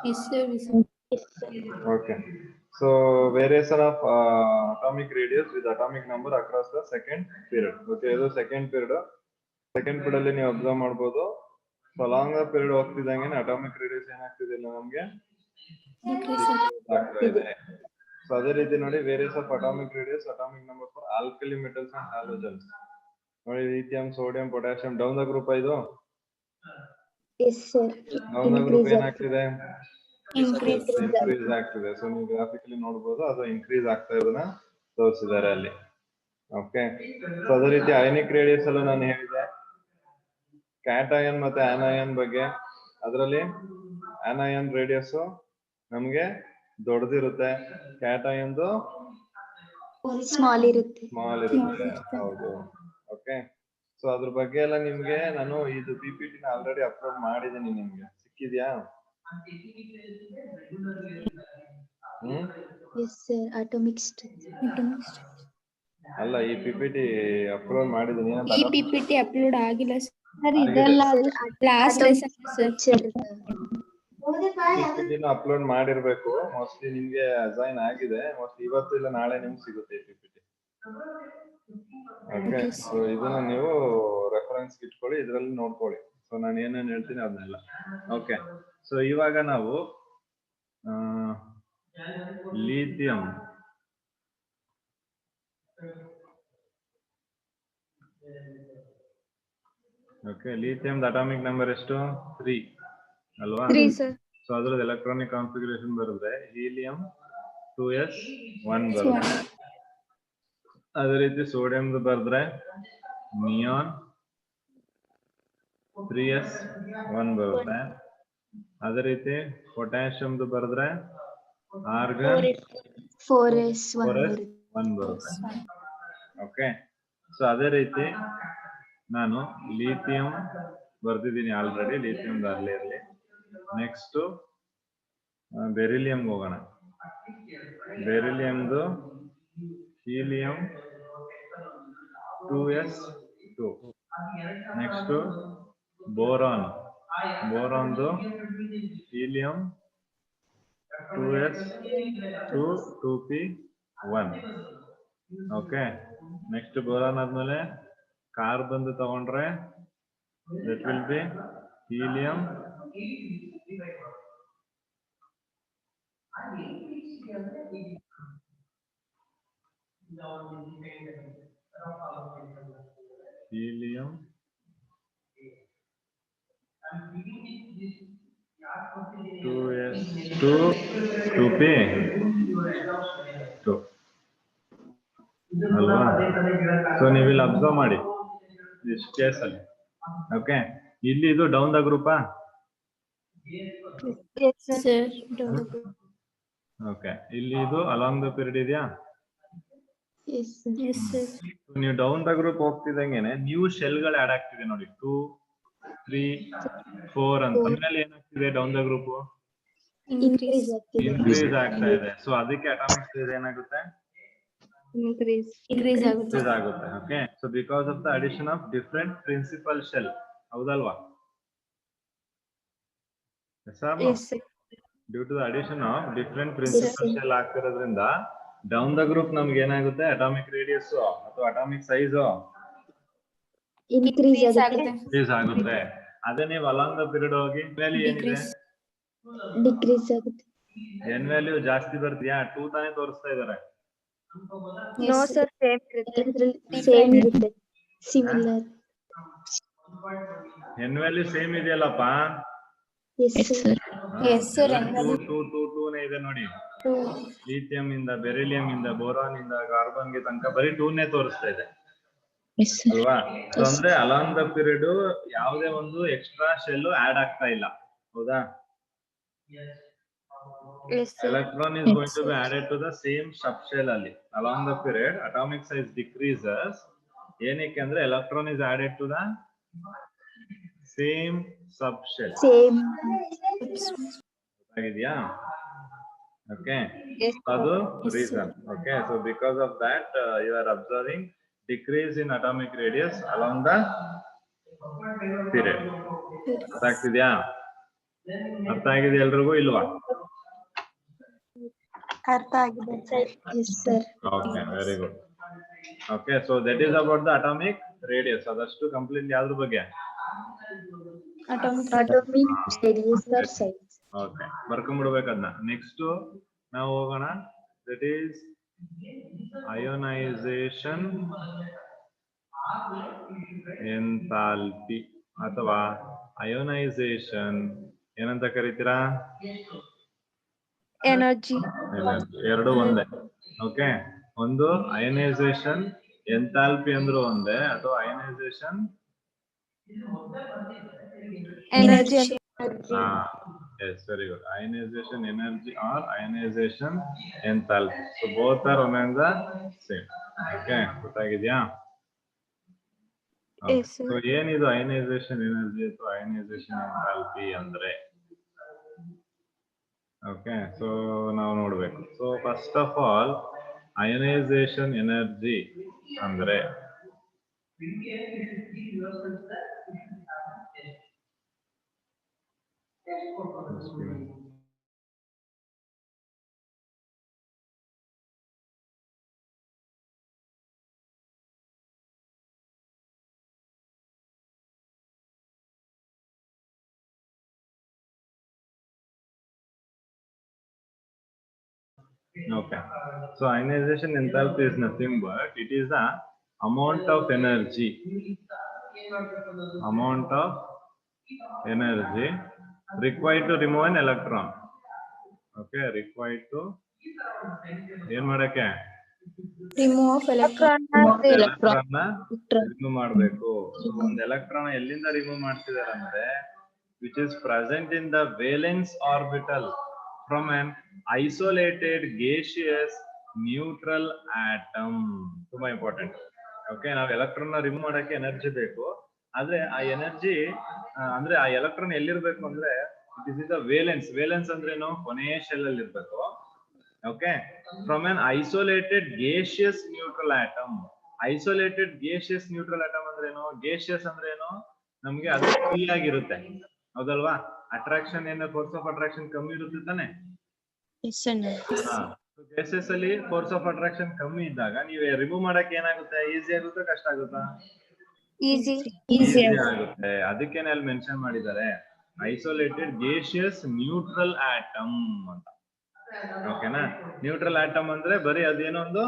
Yes, sir. Yes, sir. Okay. So variation of atomic radius with atomic number across the second period. Okay, ಇದು second period. Second period ಅಲ್ಲಿ ನೀವು observe ಮಾಡಬಹುದು. So along the period ಹೋಗ್ತಿದ್ದಂಗೆ atomic radius ಏನಾಗ್ತಿದೆ ಇಲ್ಲ ನಮಗೆ ಆಗ್ತಾ ಇದೆ. So ಅದೇ ರೀತಿ ನೋಡಿ various of atomic radius, atomic number for alkali metals and halogens. ನೋಡಿ lithium, sodium, potassium down the group ಇದು. Yes, sir. Down the group ಏನಾಗ್ತಿದೆ? Increase. ಇನ್ಕ್ರೀಸ್ ಆಗ್ತಿದೆ. ಸೊ ನೀವು ಗ್ರಾಫಿಕಲಿ ನೋಡಬಹುದು ಅದು ಇನ್ಕ್ರೀಸ್ ಆಗ್ತಾ ಇರೋದನ್ನ ತೋರಿಸಿದ್ದಾರೆ ಅಲ್ಲಿ. ಓಕೆ, ಸೊ ಅದೇ ರೀತಿ ಅಯನಿಕ್ ರೇಡಿಯಸ್ ಅಲ್ಲೂ ನಾನು ಹೇಳಿದೆ ಕ್ಯಾಟಯನ್ ಮತ್ತೆ ಆನಯನ್ ಬಗ್ಗೆ. ಅದರಲ್ಲಿ ಆನಯನ್ ರೇಡಿಯಸ್ ನಮಗೆ ದೊಡ್ಡದಿರುತ್ತೆ, ಕ್ಯಾಟಯನ್ದು ಸ್ಮಾಲ್ ಇರುತ್ತೆ. ಹೌದು. ಓಕೆ, ಸೊ ಅದ್ರ ಬಗ್ಗೆ ಎಲ್ಲ ನಿಮ್ಗೆ ನಾನು ಇದು PPT ನ ಆಲ್ರೆಡಿ ಅಪ್ಲೋಡ್ ಮಾಡಿದ್ದೀನಿ. ನಿಮ್ಗೆ ಸಿಕ್ಕಿದ್ಯಾ? Yes, sir. Atomic structure. ಅಲ್ಲ, ಈ PPT ಅಪ್ಲೋಡ್ ಮಾಡಿದ್ದೀನಿ. ಈ PPT ಅಪ್ಲೋಡ್ ಆಗಿಲ್ಲ ಸರ್. ಇದೆಲ್ಲ ಲಾಸ್ಟ್ ಸ್ಟ್ರಕ್ಚರ್ PPT ಅಪ್ಲೋಡ್ ಮಾಡಿರ್ಬೇಕು. ಮೋಸ್ಟ್ಲಿ ನಿಮ್ಗೆ ಅಸೈನ್ ಆಗಿದೆ. ಮೋಸ್ಟ್ಲಿ ಇವತ್ತು ಇಲ್ಲ ನಾಳೆ ನಿಮ್ಗೆ ಸಿಗುತ್ತೆ PPT. ಓಕೆ, ಸೊ ಇದನ್ನ ನೀವು ರೆಫರೆನ್ಸ್ ಇಟ್ಕೊಳ್ಳಿ, ಇದರಲ್ಲಿ ನೋಡ್ಕೊಳ್ಳಿ. ಸೊ ನಾನು ಏನೇನು ಹೇಳ್ತೀನಿ ಅದನ್ನೆಲ್ಲ. ಓಕೆ, ಸೊ ಇವಾಗ ನಾವು lithium okay, lithium atomic number ಎಷ್ಟು? 3 ಅಲ್ವಾ? 3 ಸರ್. ಸೊ ಅದ್ರದ್ದು ಎಲೆಕ್ಟ್ರಾನಿಕ್ ಕಾನ್ಫಿಗರೇಷನ್ ಬರುತ್ತೆ ಹೀಲಿಯಂ 2s1 ಬರುತ್ತೆ. ಅದೇ ರೀತಿ ಸೋಡಿಯಂದು ಬರೆದ್ರೆ ನಿಯಾನ್ 3s1 ಬರುತ್ತೆ. ಅದೇ ರೀತಿ ಪೊಟ್ಯಾಷಿಯಂದು ಬರೆದ್ರೆ ಆರ್ಗನ್ 4s1 ಬರುತ್ತೆ. ಓಕೆ, ಸೊ ಅದೇ ರೀತಿ ನಾನು ಲಿಥಿಯಂ ಬರ್ದಿದ್ದೀನಿ ಆಲ್ರೆಡಿ, ಲಿಥಿಯಂ ಅಲ್ಲೇ ಇರಲಿ. ನೆಕ್ಸ್ಟ್ ಬೆರಿಲಿಯಂಗೆ ಹೋಗೋಣ. ಬೆರಿಲಿಯಂದು ಹೀಲಿಯಂ 2s2. ನೆಕ್ಸ್ಟ್ ಬೋರಾನ್, ಬೋರಾನ್ದು helium 2s2 2p1. Okay, next boron ಆದ್ಮೇಲೆ ಕಾರ್ಬನ್ ತಗೊಂಡ್ರೆ that will be helium 2s2 2p2 ಅಲ್ವಾ? ಸೊ ನೀವು ಇಲ್ಲಿ ಅಬ್ಸರ್ವ್ ಮಾಡಿ ಇಷ್ಟು ಕೇಸ್ ಅಲ್ಲಿ. ಓಕೆ, ಇಲ್ಲಿ ಇದು ಡೌನ್ ದ ಗ್ರೂಪಾ? ಓಕೆ, ಇಲ್ಲಿ ಇದು ಅಲಾಂಗ್ ದ ಪೀರಿಯಡ್ ಇದೆಯಾ? ನೀವು ಡೌನ್ ದ ಗ್ರೂಪ್ ಹೋಗ್ತಿದಂಗೆನೆ ನ್ಯೂ ಶೆಲ್ ಗಳು ಆಡ್ ಆಗ್ತಿದೆ ನೋಡಿ. 2 3 4 ಅಂತ ಆಮೇಲೆ ಏನಾಗ್ತಿದೆ ಡೌನ್ ದ ಗ್ರೂಪ್ ಇನ್ಕ್ರೀಸ್ ಆಗ್ತಾ ಇದೆ. ಸೊ ಅದಕ್ಕೆ ಅಟಾಮಿಕ್ ಸೈಜ್ ಏನಾಗುತ್ತೆ? ಇನ್ಕ್ರೀಸ್ ಆಗುತ್ತೆ. Okay, so because of the addition of different principal shell, ಹೌದಲ್ವಾ? Due to the addition of different principal shell ಆಗ್ತಿರೋದ್ರಿಂದ ಡೌನ್ ದ ಗ್ರೂಪ್ ನಮ್ಗೆ ಏನಾಗುತ್ತೆ? ಅಟಾಮಿಕ್ ರೇಡಿಯಸ್ ಅಥವಾ ಅಟಾಮಿಕ್ ಸೈಜ್ ಇನ್ಕ್ರೀಸ್ ಆಗುತ್ತೆ. ಅದೇ ನೀವು ಅಲಾಂಗ್ ದ ಪೀರಿಯಡ್ ಹೋಗಿ ವ್ಯಾಲ್ಯೂ ಏನಿದೆ? ಡಿಕ್ರೀಸ್ ಆಗುತ್ತೆ. ಎನ್ ವ್ಯಾಲ್ಯೂ ಜಾಸ್ತಿ ಬರ್ತೀಯಾ? 2 ತಾನೇ ತೋರಿಸ್ತಾ ಇದಾರೆ. ನೋ ಸರ್, ಸೇಮ್ ಇರುತ್ತೆ, ಸಿಮಿಲರ್. ಎನ್ ವ್ಯಾಲ್ಯೂ ಸೇಮ್ ಇದೆಯಲ್ಲಪ್ಪ? Yes sir. 2 ಇದೆ ನೋಡಿ. ಲಿಥಿಯಂ ಇಂದ ಬೆರಿಲಿಯಂ ಇಂದ ಬೋರಾನ್ ಇಂದ ಕಾರ್ಬನ್ ಗೆ ತನಕ ಬರೀ 2ನೇ ತೋರಿಸ್ತಾ ಇದೆ ಅಲ್ವಾ? ಅಂದ್ರೆ ಅಲಾಂಗ್ ದ ಪೀರಿಯಡ್ ಯಾವುದೇ ಒಂದು ಎಕ್ಸ್ಟ್ರಾ ಶೆಲ್ ಆಡ್ ಆಗ್ತಾ ಇಲ್ಲ, ಹೌದಾ? Electron is going to be added to the same subshell ಅಲ್ಲಿ. Along the period, atomic size decreases. ಏನಕ್ಕೆ ಅಂದ್ರೆ electron is added to the same subshell. ಆಗಿದೆಯಾ? Okay. ಅದು reason. Okay. So because of that, you are observing decrease in atomic radius along the period. ಆಗ್ತಿದ್ಯಾ? ಅರ್ಥ ಆಗಿದೆ ಎಲ್ರಿಗೂ ಇಲ್ವಾ? ಅರ್ಥ ಆಗಿದೆ Yes, sir. Okay, very good. Okay, so that is about the atomic radius. ಅದಷ್ಟು ಕಂಪ್ಲೀಟ್ಲಿ ಯಾವ್ದ್ರ ಬಗ್ಗೆ? Atomic Atomic radius or size. Okay, ಬರ್ಕೊಂಡ್ಬಿಡ್ಬೇಕು ಅದನ್ನ. ನೆಕ್ಸ್ಟ್ ನಾವು ಹೋಗೋಣ. That is ionization enthalpy ಅಥವಾ ionization ಏನಂತ ಕರಿತೀರಾ? ಎನರ್ಜಿ ಎರಡು ಒಂದೇ. ಓಕೆ, ಒಂದು ಅಯನೈಸೇಷನ್ ಎಂಥಾಲ್ಪಿ ಅಂದ್ರೂ ಒಂದೇ, ಅಥವಾ ionisation energy yes, very good. Ionization energy or ionization enthalpy. So both are one and the same. Okay, ಗೊತ್ತಾಗಿದ್ಯಾ? Yes, sir. So ಏನಿದು ಅಯನೈಸೇಷನ್ ಎನರ್ಜಿ ಅಥವಾ ಅಯನೈಸೇಷನ್ ಎಂಥಾಲ್ಪಿ ಅಂದ್ರೆ? Okay, so ನಾವು ನೋಡ್ಬೇಕು. So first of all, ionization energy ಅಂದ್ರೆ okay, so ionization enthalpy is nothing but it is the amount of energy required to remove an electron. Okay, required to ಏನ್ ಮಾಡಕ್ಕೆ? Remove of electron electron remove ಮಾಡಬೇಕು. ಒಂದು electron ಎಲ್ಲಿಂದ remove ಮಾಡ್ತಿದ್ದಾರೆ ಅಂದ್ರೆ which is present in the valence orbital from an isolated gaseous neutral atom. ತುಂಬಾ important. Okay, ನಾವು electron ನ ರಿಮೂವ್ ಮಾಡಕ್ಕೆ ಎನರ್ಜಿ ಬೇಕು. ಆದ್ರೆ ಆ ಎನರ್ಜಿ ಅಂದ್ರೆ ಆ ಎಲೆಕ್ಟ್ರಾನ್ ಎಲ್ಲಿರ್ಬೇಕು ಅಂದ್ರೆ ಇಟ್ ಇಸ್ ದ ವೇಲೆನ್ಸ್ ಅಂದ್ರೆ ಏನು? ಕೊನೆಯ ಶೆಲ್ ಅಲ್ಲಿ ಇರ್ಬೇಕು. Okay, from an isolated gaseous neutral atom. Isolated gaseous neutral atom ಅಂದ್ರೆ ಏನು? ಗೇಷಿಯಸ್ ಅಂದ್ರೆ ಏನು? ನಮ್ಗೆ ಅದು ಫ್ರೀ ಆಗಿರುತ್ತೆ, ಹೌದಲ್ವಾ? ಅಟ್ರಾಕ್ಷನ್ ಏನು, ಫೋರ್ಸ್ ಆಫ್ ಅಟ್ರಾಕ್ಷನ್ ಕಮ್ಮಿ ಇರುತ್ತೆ ತಾನೆ? ಗೇಸಸ್ ಅಲ್ಲಿ ಫೋರ್ಸ್ ಆಫ್ ಅಟ್ರಾಕ್ಷನ್ ಕಮ್ಮಿ ಇದ್ದಾಗ ನೀವೇ ರಿಮೂವ್ ಮಾಡಕ್ಕೆ ಏನಾಗುತ್ತೆ? ಈಸಿ ಆಗುತ್ತೆ, ಕಷ್ಟ ಆಗುತ್ತಾ? ಈಸಿ ಆಗುತ್ತೆ. ಅದಕ್ಕೇನೆ ಅಲ್ಲಿ ಮೆನ್ಷನ್ ಮಾಡಿದ್ದಾರೆ ಐಸೋಲೇಟೆಡ್ ಗೇಷಿಯಸ್ ನ್ಯೂಟ್ರಲ್ ಆಟಮ್ ಅಂತ. ಓಕೆನಾ? ನ್ಯೂಟ್ರಲ್ ಆಟಮ್ ಅಂದ್ರೆ ಬರೀ ಅದೇನೋ ಒಂದು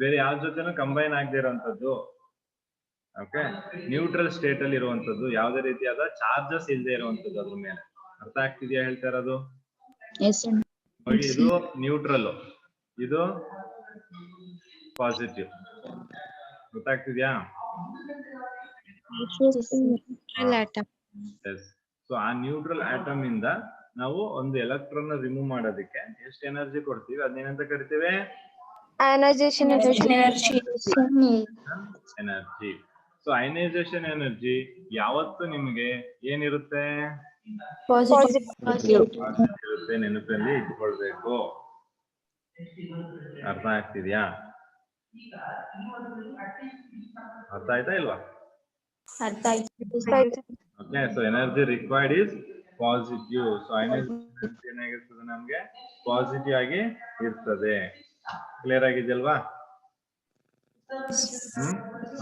ಬೇರೆ ಯಾವ ಜೊತೆನೂ ಕಂಬೈನ್ ಆಗದೆ ಇರುವಂತದ್ದು. ಓಕೆ, ನ್ಯೂಟ್ರಲ್ ಸ್ಟೇಟ್ ಅಲ್ಲಿ ಇರುವಂತದ್ದು, ಯಾವುದೇ ರೀತಿಯಾದ ಚಾರ್ಜಸ್ ಇಲ್ಲದೆ ಇರುವಂತದ್ದು ಅದ್ರ ಮೇಲೆ. ಅರ್ಥ ಆಗ್ತಿದ್ಯಾ ಹೇಳ್ತಾ ಇರೋದು? ನೋಡಿ, ಇದು ನ್ಯೂಟ್ರಲ್, ಇದು ಪಾಸಿಟಿವ್. ಗೊತ್ತಾಗ್ತಿದ್ಯಾ? ಸೊ ಆ ನ್ಯೂಟ್ರಲ್ ಆಟಮ್ ಇಂದ ನಾವು ಒಂದು ಎಲೆಕ್ಟ್ರಾನ್ ರಿಮೂವ್ ಮಾಡೋದಕ್ಕೆ ಎಷ್ಟು ಎನರ್ಜಿ ಕೊಡ್ತೀವಿ ಅದನ್ನೇನಂತ ಕರಿತೀವಿ? Ionisation energy. So ionisation energy ಯಾವತ್ತು ನಿಮಗೆ ಏನಿರುತ್ತೆ? ಪಾಸಿಟಿವ್ ಇರುತ್ತೆ, ನೆನಪಲ್ಲಿ ಇಟ್ಕೊಳ್ಬೇಕು. ಅರ್ಥ ಆಗ್ತಿದ್ಯಾ? ಅರ್ಥ ಆಯ್ತಾ ಇಲ್ವಾ? ಅರ್ಥ ಆಯ್ತು. Okay, so energy required is positive. So ionization ಏನಾಗಿರ್ತದೆ? ನಮ್ಗೆ ಪಾಸಿಟಿವ್ ಆಗಿ ಇರ್ತದೆ. ಕ್ಲಿಯರ್ ಆಗಿದೆಯಲ್ವಾ?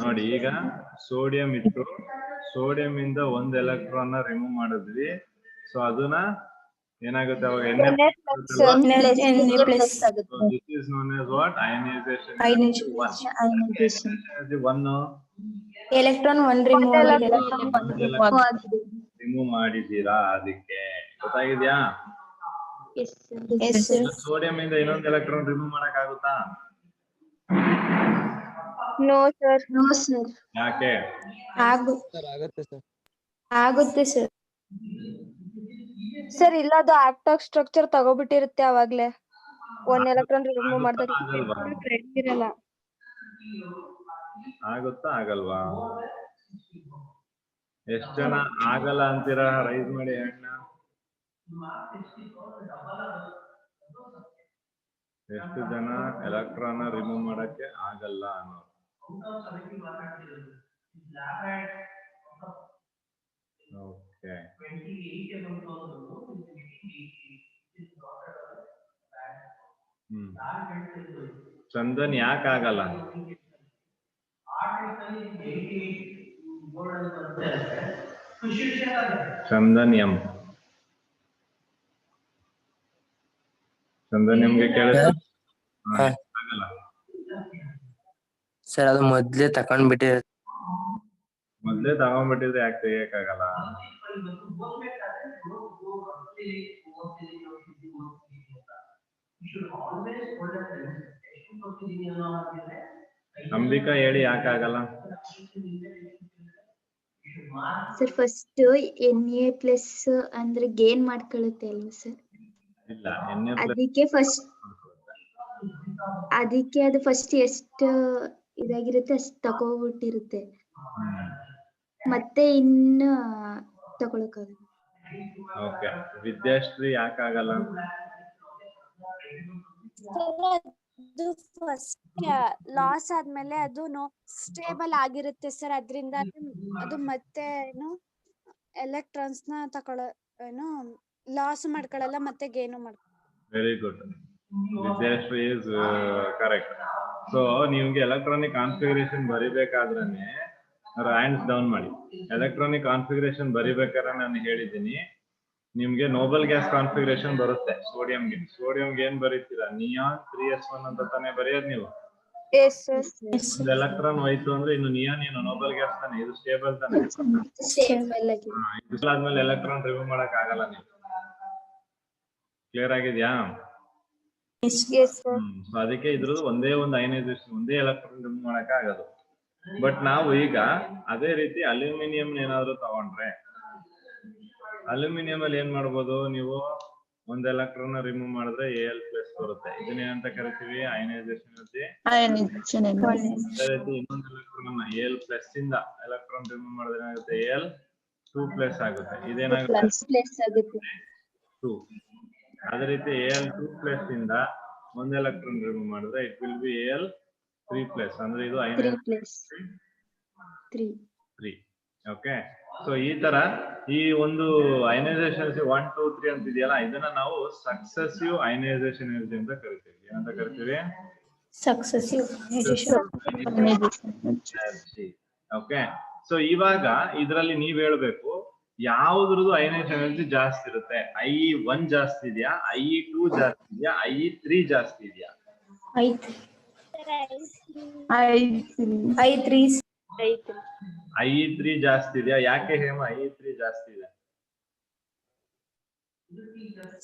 ನೋಡಿ, ಈಗ ಸೋಡಿಯಂ ಇತ್ತು, ಸೋಡಿಯಂ ಇಂದ ಒಂದು ಎಲೆಕ್ಟ್ರಾನ್ ನ ರಿಮೂವ್ ಮಾಡಿದ್ವಿ. ಸೊ ಅದನ್ನ ಏನಾಗುತ್ತೆ ಅವಾಗ? This is known as what? Ionization. Ionization energy 1. Electron 1 remove ಮಾಡಿದೀರಾ, ಅದಕ್ಕೆ. ಗೊತ್ತಾಗಿದ್ಯಾ? ಸೋಡಿಯಂ ಇಂದ ಇನ್ನೊಂದು ಎಲೆಕ್ಟ್ರಾನ್ ರಿಮೂವ್ ಮಾಡಕ್ ಆಗುತ್ತಾ? No sir. ಯಾಕೆ? ಆಗುತ್ತೆ ಸರ್. ಸರ್ ಇಲ್ಲ, ಅದು ಆಕ್ಟಾಕ್ ಸ್ಟ್ರಕ್ಚರ್ ತಗೋಬಿಟ್ಟಿರುತ್ತೆ ಅವಾಗ್ಲೇ. 1 ಎಲೆಕ್ಟ್ರಾನ್ ರಿಮೂವ್ ಮಾಡಿದಾಗ ಇರಲ್ಲ. ಆಗುತ್ತಾ ಆಗಲ್ವಾ? ಎಷ್ಟು ಜನ ಆಗಲ್ಲ ಅಂತೀರಾ? ರೈಸ್ ಮಾಡಿ ಅಣ್ಣ. ಎಷ್ಟು ಜನ ಎಲೆಕ್ಟ್ರಾನ್ ರಿಮೂವ್ ಮಾಡಕ್ಕೆ ಆಗಲ್ಲ ಅನ್ನೋದು? ಓಕೆ. ಚಂದನ್ ಯಾಕೆ ಆಗಲ್ಲ? ಚಂದನ್ ಎಂ ಕೇಳಿದ್ರೆ ಆಗಲ್ಲ ಸರ್ ಅದು ಮೊದ್ಲೇ ತಗೊಂಡ್ಬಿಟ್ಟಿರ ಮೊದ್ಲೇ ತಗೊಂಡ್ಬಿಟ್ಟಿದ್ರೆ ಯಾಕೆ ತೆಗಿಯಕ್ಕಾಗಲ್ಲ? ಅಂಬಿಕಾ ಹೇಳಿ ಯಾಕಾಗಲ್ಲ? ಸರ್ ಫಸ್ಟ್ NA ಪ್ಲಸ್ ಅಂದ್ರೆ ಗೇನ್ ಮಾಡ್ಕೊಳ್ಳುತ್ತೆ ಅಲ್ವಾ ಸರ್? ಇಲ್ಲ, ಅದಕ್ಕೆ ಅದು ಫಸ್ಟ್ ಎಷ್ಟು ಇದಾಗಿರುತ್ತೆ ಅಷ್ಟು ತಗೋಬಿಟ್ಟಿರುತ್ತೆ, ಮತ್ತೆ ಇನ್ನು ತಗೊಳಕ್ಕಾಗಲ್ಲ. ಓಕೆ. ವಿದ್ಯಾಶ್ರೀ ಯಾಕಾಗಲ್ಲ? ಅದು ಫಸ್ಟ್ ಲಾಸ್ ಆದ್ಮೇಲೆ ಅದು ಸ್ಟೇಬಲ್ ಆಗಿರುತ್ತೆ ಸರ್, ಅದರಿಂದ ಅದು ಮತ್ತೆ ಏನು ಎಲೆಕ್ಟ್ರಾನ್ಸ್ ನ ಲಾಸ್ ಮಾಡ್ಕೊಳ್ಳಲ್ಲ, ಮತ್ತೆ ಗೇನು ಮಾಡ್ಕೊಳ್ಳಲ್ಲ. Very good. Vidyashree is correct. So ನಿಮ್ಗೆ ಎಲೆಕ್ಟ್ರಾನಿಕ್ ಕಾನ್ಫಿಗರೇಷನ್ ಬರಿಬೇಕಾದ್ರೇನೆ ಹ್ಯಾಂಡ್ಸ್ ಡೌನ್ ಮಾಡಿ. ಎಲೆಕ್ಟ್ರಾನಿಕ್ ಕಾನ್ಫಿಗರೇಷನ್ ಬರಿಬೇಕಾದ್ರೆ ನಾನು ಹೇಳಿದ್ದೀನಿ ನಿಮ್ಗೆ ನೋಬಲ್ ಗ್ಯಾಸ್ ಕಾನ್ಫಿಗರೇಷನ್ ಬರುತ್ತೆ. ಸೋಡಿಯಂಗೆ ಏನ್ ಬರೀತೀರಾ? ನಿಯಾನ್ 3s1 ಅಂತ ತಾನೇ ಬರೆಯೋದು ನೀವು. ಒಂದು ಎಲೆಕ್ಟ್ರಾನ್ ಹೋಯ್ತು ಅಂದ್ರೆ ಇನ್ನು ನಿಯಾನ್ ಏನು ನೋಬಲ್ ಗ್ಯಾಸ್ ತಾನೆ, ಇದು ಸ್ಟೇಬಲ್ ತಾನೆ. ಆದ್ಮೇಲೆ ಎಲೆಕ್ಟ್ರಾನ್ ರಿಮೂವ್ ಮಾಡಕ್ ಆಗಲ್ಲ ನೀವು. ಕ್ಲಿಯರ್ ಆಗಿದ್ಯಾ? ಅದಕ್ಕೆ ಇದ್ರದ್ದು ಒಂದೇ ಒಂದು ಅಯನೈಸೇಷನ್, ಒಂದೇ ಎಲೆಕ್ಟ್ರಾನ್ ರಿಮೂವ್ ಮಾಡಕ್ ಆಗೋದು. ಬಟ್ ನಾವು ಈಗ ಅದೇ ರೀತಿ ಅಲ್ಯೂಮಿನಿಯಂ ಏನಾದ್ರು ತಗೊಂಡ್ರೆ, ಅಲ್ಯೂಮಿನಿಯಂ ಅಲ್ಲಿ ಏನ್ ಮಾಡ್ಬೋದು ನೀವು? ಒಂದ್ ಎಲೆಕ್ಟ್ರಾನ್ ರಿಮೂವ್ ಮಾಡಿದ್ರೆ Al+ ಬರುತ್ತೆ. ಇದನ್ನೇನಂತ ಕರಿತೀವಿ? Ionisation energy. ಅದೇ ರೀತಿ ಇನ್ನೊಂದು ಎಲೆಕ್ಟ್ರಾನ್ Al+ ಇಂದ ಎಲೆಕ್ಟ್ರಾನ್ ರಿಮೂವ್ ಮಾಡಿದ್ರೆ ಏನಾಗುತ್ತೆ? Al2+ ಆಗುತ್ತೆ. ಇದೇನಾಗುತ್ತೆ? 2. ಅದೇ ರೀತಿ Al2+ ಇಂದ ಒಂದ್ ಎಲೆಕ್ಟ್ರಾನ್ ರಿಮೂವ್ ಮಾಡಿದ್ರೆ ಇಟ್ ವಿಲ್ ಬಿ Al3+, ಅಂದ್ರೆ ಇದು ಅಯನೈಸೇಷನ್ 3. ಓಕೆ. ಸೊ ಈ ತರ ಈ ಒಂದು ಅಯನೈಸೇಷನ್ 1, 2, 3 ಅಂತ ಇದೆಯಲ್ಲ, ಇದನ್ನ ನಾವು ಸಕ್ಸೆಸಿವ್ ಅಯನೈಸೇಷನ್ ಎನರ್ಜಿ ಅಂತ ಕರಿತೀವಿ. ಏನಂತ ಕರಿತೀವಿ? Successive energy. ಓಕೆ. ಸೊ ಇವಾಗ ಇದರಲ್ಲಿ ನೀವ್ ಹೇಳ್ಬೇಕು ಯಾವ್ದ್ರದ್ದು ಅಯನೈಸೇಷನ್ ಎನರ್ಜಿ ಜಾಸ್ತಿ ಇರುತ್ತೆ? IE1 ಜಾಸ್ತಿ ಇದೆಯಾ, IE2 ಜಾಸ್ತಿ ಇದೆಯಾ, IE3 ಜಾಸ್ತಿ ಇದೆಯಾ? IE3 ಜಾಸ್ತಿ ಇದೆಯಾ? ಯಾಕೆ ಹೇಮ IE3 ಜಾಸ್ತಿ ಇದೆ?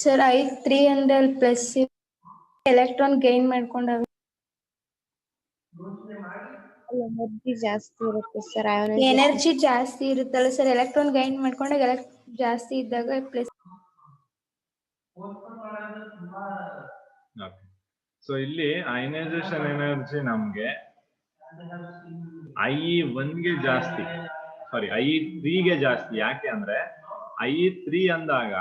ಸರ್ I3 ಅಂದ್ರೆ ಪ್ಲಸ್ ಎಲೆಕ್ಟ್ರಾನ್ ಗೈನ್ ಮಾಡ್ಕೊಂಡಾಗ ಎನರ್ಜಿ ಜಾಸ್ತಿ ಇರುತ್ತೆ ಸರ್. ಎನರ್ಜಿ ಜಾಸ್ತಿ ಇರುತ್ತಲ್ಲ ಸರ್, ಎಲೆಕ್ಟ್ರಾನ್ ಗೈನ್ ಮಾಡ್ಕೊಂಡಾಗ ಜಾಸ್ತಿ ಇದ್ದಾಗ ಪ್ಲಸ್. ಸೊ ಇಲ್ಲಿ ಅಯನೈಸೇಷನ್ ಎನರ್ಜಿ ನಮ್ಗೆ IE1 ಗೆ ಜಾಸ್ತಿ, ಸಾರಿ IE3 ಗೆ ಜಾಸ್ತಿ. ಯಾಕೆ ಅಂದ್ರೆ IE3 ಅಂದಾಗ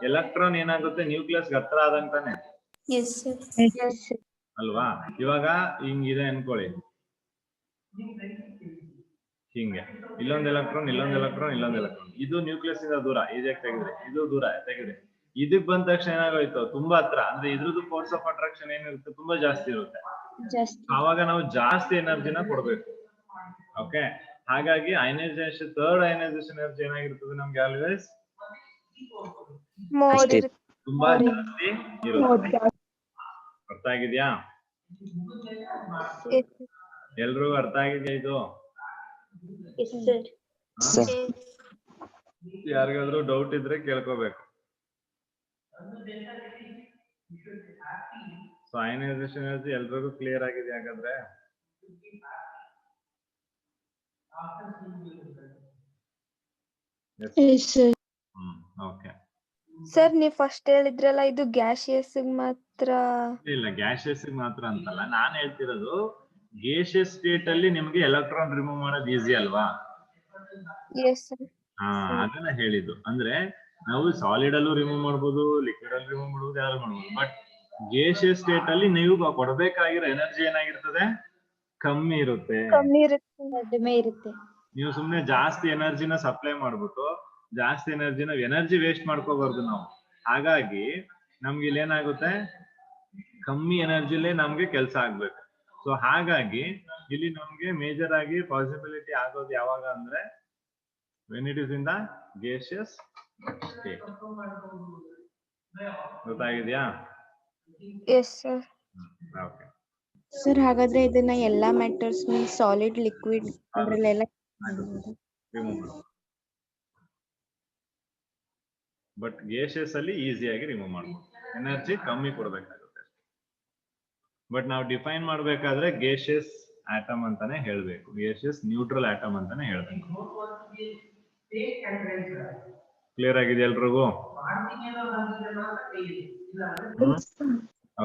ಎಲೆಕ್ಟ್ರಾನ್ ಏನಾಗುತ್ತೆ? ನ್ಯೂಕ್ಲಿಯಸ್ ಹತ್ರ ಆದಂತಾನೆ ಅಲ್ವಾ? ಇವಾಗ ಹಿಂಗಿದೆ ಅನ್ಕೊಳ್ಳಿ, ಹಿಂಗೆ ಇಲ್ಲೊಂದು ಎಲೆಕ್ಟ್ರಾನ್, ಇಲ್ಲೊಂದು ಎಲೆಕ್ಟ್ರಾನ್, ಇಲ್ಲೊಂದು ಎಲೆಕ್ಟ್ರಾನ್. ಇದು ನ್ಯೂಕ್ಲಿಯಸ್ ಇಂದ ದೂರ, ಇದಕ್ಕೆ ತೆಗೆದ್ರೆ ಇದು ದೂರ ತೆಗೆದ್ರೆ ಇದಕ್ ಬಂದ ತಕ್ಷಣ ಏನಾಗೋಯ್ತು? ತುಂಬಾ ಹತ್ರ. ಅಂದ್ರೆ ಇದ್ರದ್ದು ಫೋರ್ಸ್ ಆಫ್ ಅಟ್ರಾಕ್ಷನ್ ಏನಿರುತ್ತೆ? ತುಂಬಾ ಜಾಸ್ತಿ ಇರುತ್ತೆ. ಆವಾಗ ನಾವು ಜಾಸ್ತಿ ಎನರ್ಜಿನ ಕೊಡ್ಬೇಕು. ಓಕೆ. ಹಾಗಾಗಿ ಅಯನೈಸೇಷನ್, ಥರ್ಡ್ ಅಯನೈಸೇಷನ್ ಎನರ್ಜಿ ಏನಾಗಿರ್ತದೆ ನಮ್ಗೆ? ಆಲ್ವೇಸ್ ತುಂಬಾ ಜಾಸ್ತಿ ಇರುತ್ತೆ. ಅರ್ಥ ಆಗಿದ್ಯಾ? ಎಲ್ರಿಗೂ ಅರ್ಥ ಆಗಿದ್ಯಾ ಇದು? ಯಾರಿಗಾದ್ರೂ ಡೌಟ್ ಇದ್ರೆ ಕೇಳ್ಕೋಬೇಕು. ಸೊ ಅಯನೈಸೇಷನ್ ಎನರ್ಜಿ ಎಲ್ರಿಗೂ ಕ್ಲಿಯರ್ ಆಗಿದೆ ಹಾಗಾದ್ರೆ? ಓಕೆ ಸರ್, ನೀವ್ ಫಸ್ಟ್ ಹೇಳಿದ್ರಲ್ಲ ಇದು ಗ್ಯಾಸಿಯಸ್ ಮಾತ್ರ. ಇಲ್ಲ, ಗ್ಯಾಸಿಯಸ್ ಮಾತ್ರ ಅಂತಲ್ಲ, ನಾನ್ ಹೇಳ್ತಿರೋದು ಗ್ಯಾಸಿಯಸ್ ಸ್ಟೇಟ್ ಅಲ್ಲಿ ನಿಮ್ಗೆ ಎಲೆಕ್ಟ್ರಾನ್ ರಿಮೂವ್ ಮಾಡೋದು ಈಸಿ ಅಲ್ವಾ? ಅದನ್ನ ಹೇಳಿದ್ದು. ಅಂದ್ರೆ ನಾವು ಸಾಲಿಡ್ ಅಲ್ಲೂ ರಿಮೂವ್ ಮಾಡ್ಬೋದು, ಲಿಕ್ವಿಡ್ ಅಲ್ಲಿ ರಿಮೂವ್ ಮಾಡ್ಬೋದು, ಯಾರು ಮಾಡ್ಬೋದು. ಬಟ್ ಗ್ಯಾಸಿಯಸ್ ಸ್ಟೇಟ್ ಅಲ್ಲಿ ನೀವು ಕೊಡಬೇಕಾಗಿರೋ ಎನರ್ಜಿ ಏನಾಗಿರ್ತದೆ? ಕಮ್ಮಿ ಇರುತ್ತೆ. ಕಡಿಮೆ ಇರುತ್ತೆ. ನೀವು ಸುಮ್ನೆ ಜಾಸ್ತಿ ಎನರ್ಜಿನ ಸಪ್ಲೈ ಮಾಡ್ಬಿಟ್ಟು ಜಾಸ್ತಿ ಎನರ್ಜಿ ವೇಸ್ಟ್ ಮಾಡ್ಕೋಬಾರ್ದು ನಾವು. ಹಾಗಾಗಿ ನಮ್ಗೆ ಇಲ್ಲಿ ಏನಾಗುತ್ತೆ, ಕಮ್ಮಿ ಎನರ್ಜಿಲೇ ನಮ್ಗೆ ಕೆಲಸ ಆಗ್ಬೇಕು. ಸೊ ಹಾಗಾಗಿ ಇಲ್ಲಿ ನಮ್ಗೆ ಮೇಜರ್ ಆಗಿ ಪಾಸಿಬಿಲಿಟಿ ಆಗೋದು ಯಾವಾಗ ಅಂದ್ರೆ when it is in the gaseous state. ಗೊತ್ತಾಗಿದ್ಯಾ? Yes sir. ಓಕೆ ಸರ್ ಹಾಗಾದ್ರೆ ಇದನ್ನ ಎಲ್ಲಾ ಮ್ಯಾಟರ್ಸ್ ಸಾಲಿಡ್ ಲಿಕ್ವಿಡ್ ಅದ್ರಲ್ಲೆಲ್ಲ ರಿಮೂವ್ ಮಾಡಿ. ಬಟ್ ಗೇಷಿಯಸ್ ಅಲ್ಲಿ ಈಸಿಯಾಗಿ ರಿಮೂವ್ ಮಾಡ್ಬೋದು, ಎನರ್ಜಿ ಕಮ್ಮಿ ಕೊಡ್ಬೇಕಾಗುತ್ತೆ. ಬಟ್ ನಾವು ಡಿಫೈನ್ ಮಾಡ್ಬೇಕಾದ್ರೆ ಗೇಷಿಯಸ್ ಆಟಮ್ ಅಂತಾನೆ ಹೇಳ್ಬೇಕು, ಗೇಷಿಯಸ್ ನ್ಯೂಟ್ರಲ್ ಆಟಮ್ ಅಂತಾನೆ ಹೇಳ್ಬೇಕು. ಕ್ಲಿಯರ್ ಆಗಿದೆ ಎಲ್ರಿಗೂ?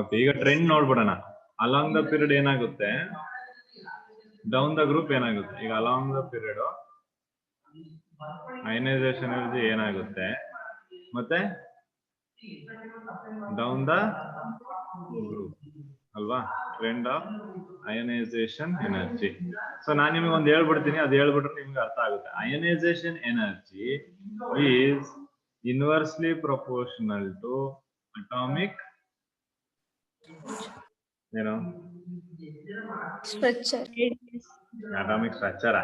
ಓಕೆ, ಈಗ ಟ್ರೆಂಡ್ ನೋಡ್ಬಿಡೋಣ. ಅಲಾಂಗ್ ದ ಪೀರಿಯಡ್ ಏನಾಗುತ್ತೆ, ಡೌನ್ ದ ಗ್ರೂಪ್ ಏನಾಗುತ್ತೆ. ಈಗ along the period ionisation energy ಏನಾಗುತ್ತೆ, ಮತ್ತೆ ಡೌನ್ ದ ಗ್ರೂಪ್ ಅಲ್ವಾ, trend of ionisation energy. So ನಾನು ನಿಮಗೆ ಒಂದು ಹೇಳ್ಬಿಡ್ತೀನಿ, ಅದು ಹೇಳ್ಬಿಟ್ರೆ ನಿಮ್ಗೆ ಅರ್ಥ ಆಗುತ್ತೆ. Ionisation energy is inversely proportional to atomic ಏನು ಸ್ಟ್ರಕ್ಚರ್ ಅಟಾಮಿಕ್ ಸ್ಟ್ರಕ್ಚರ,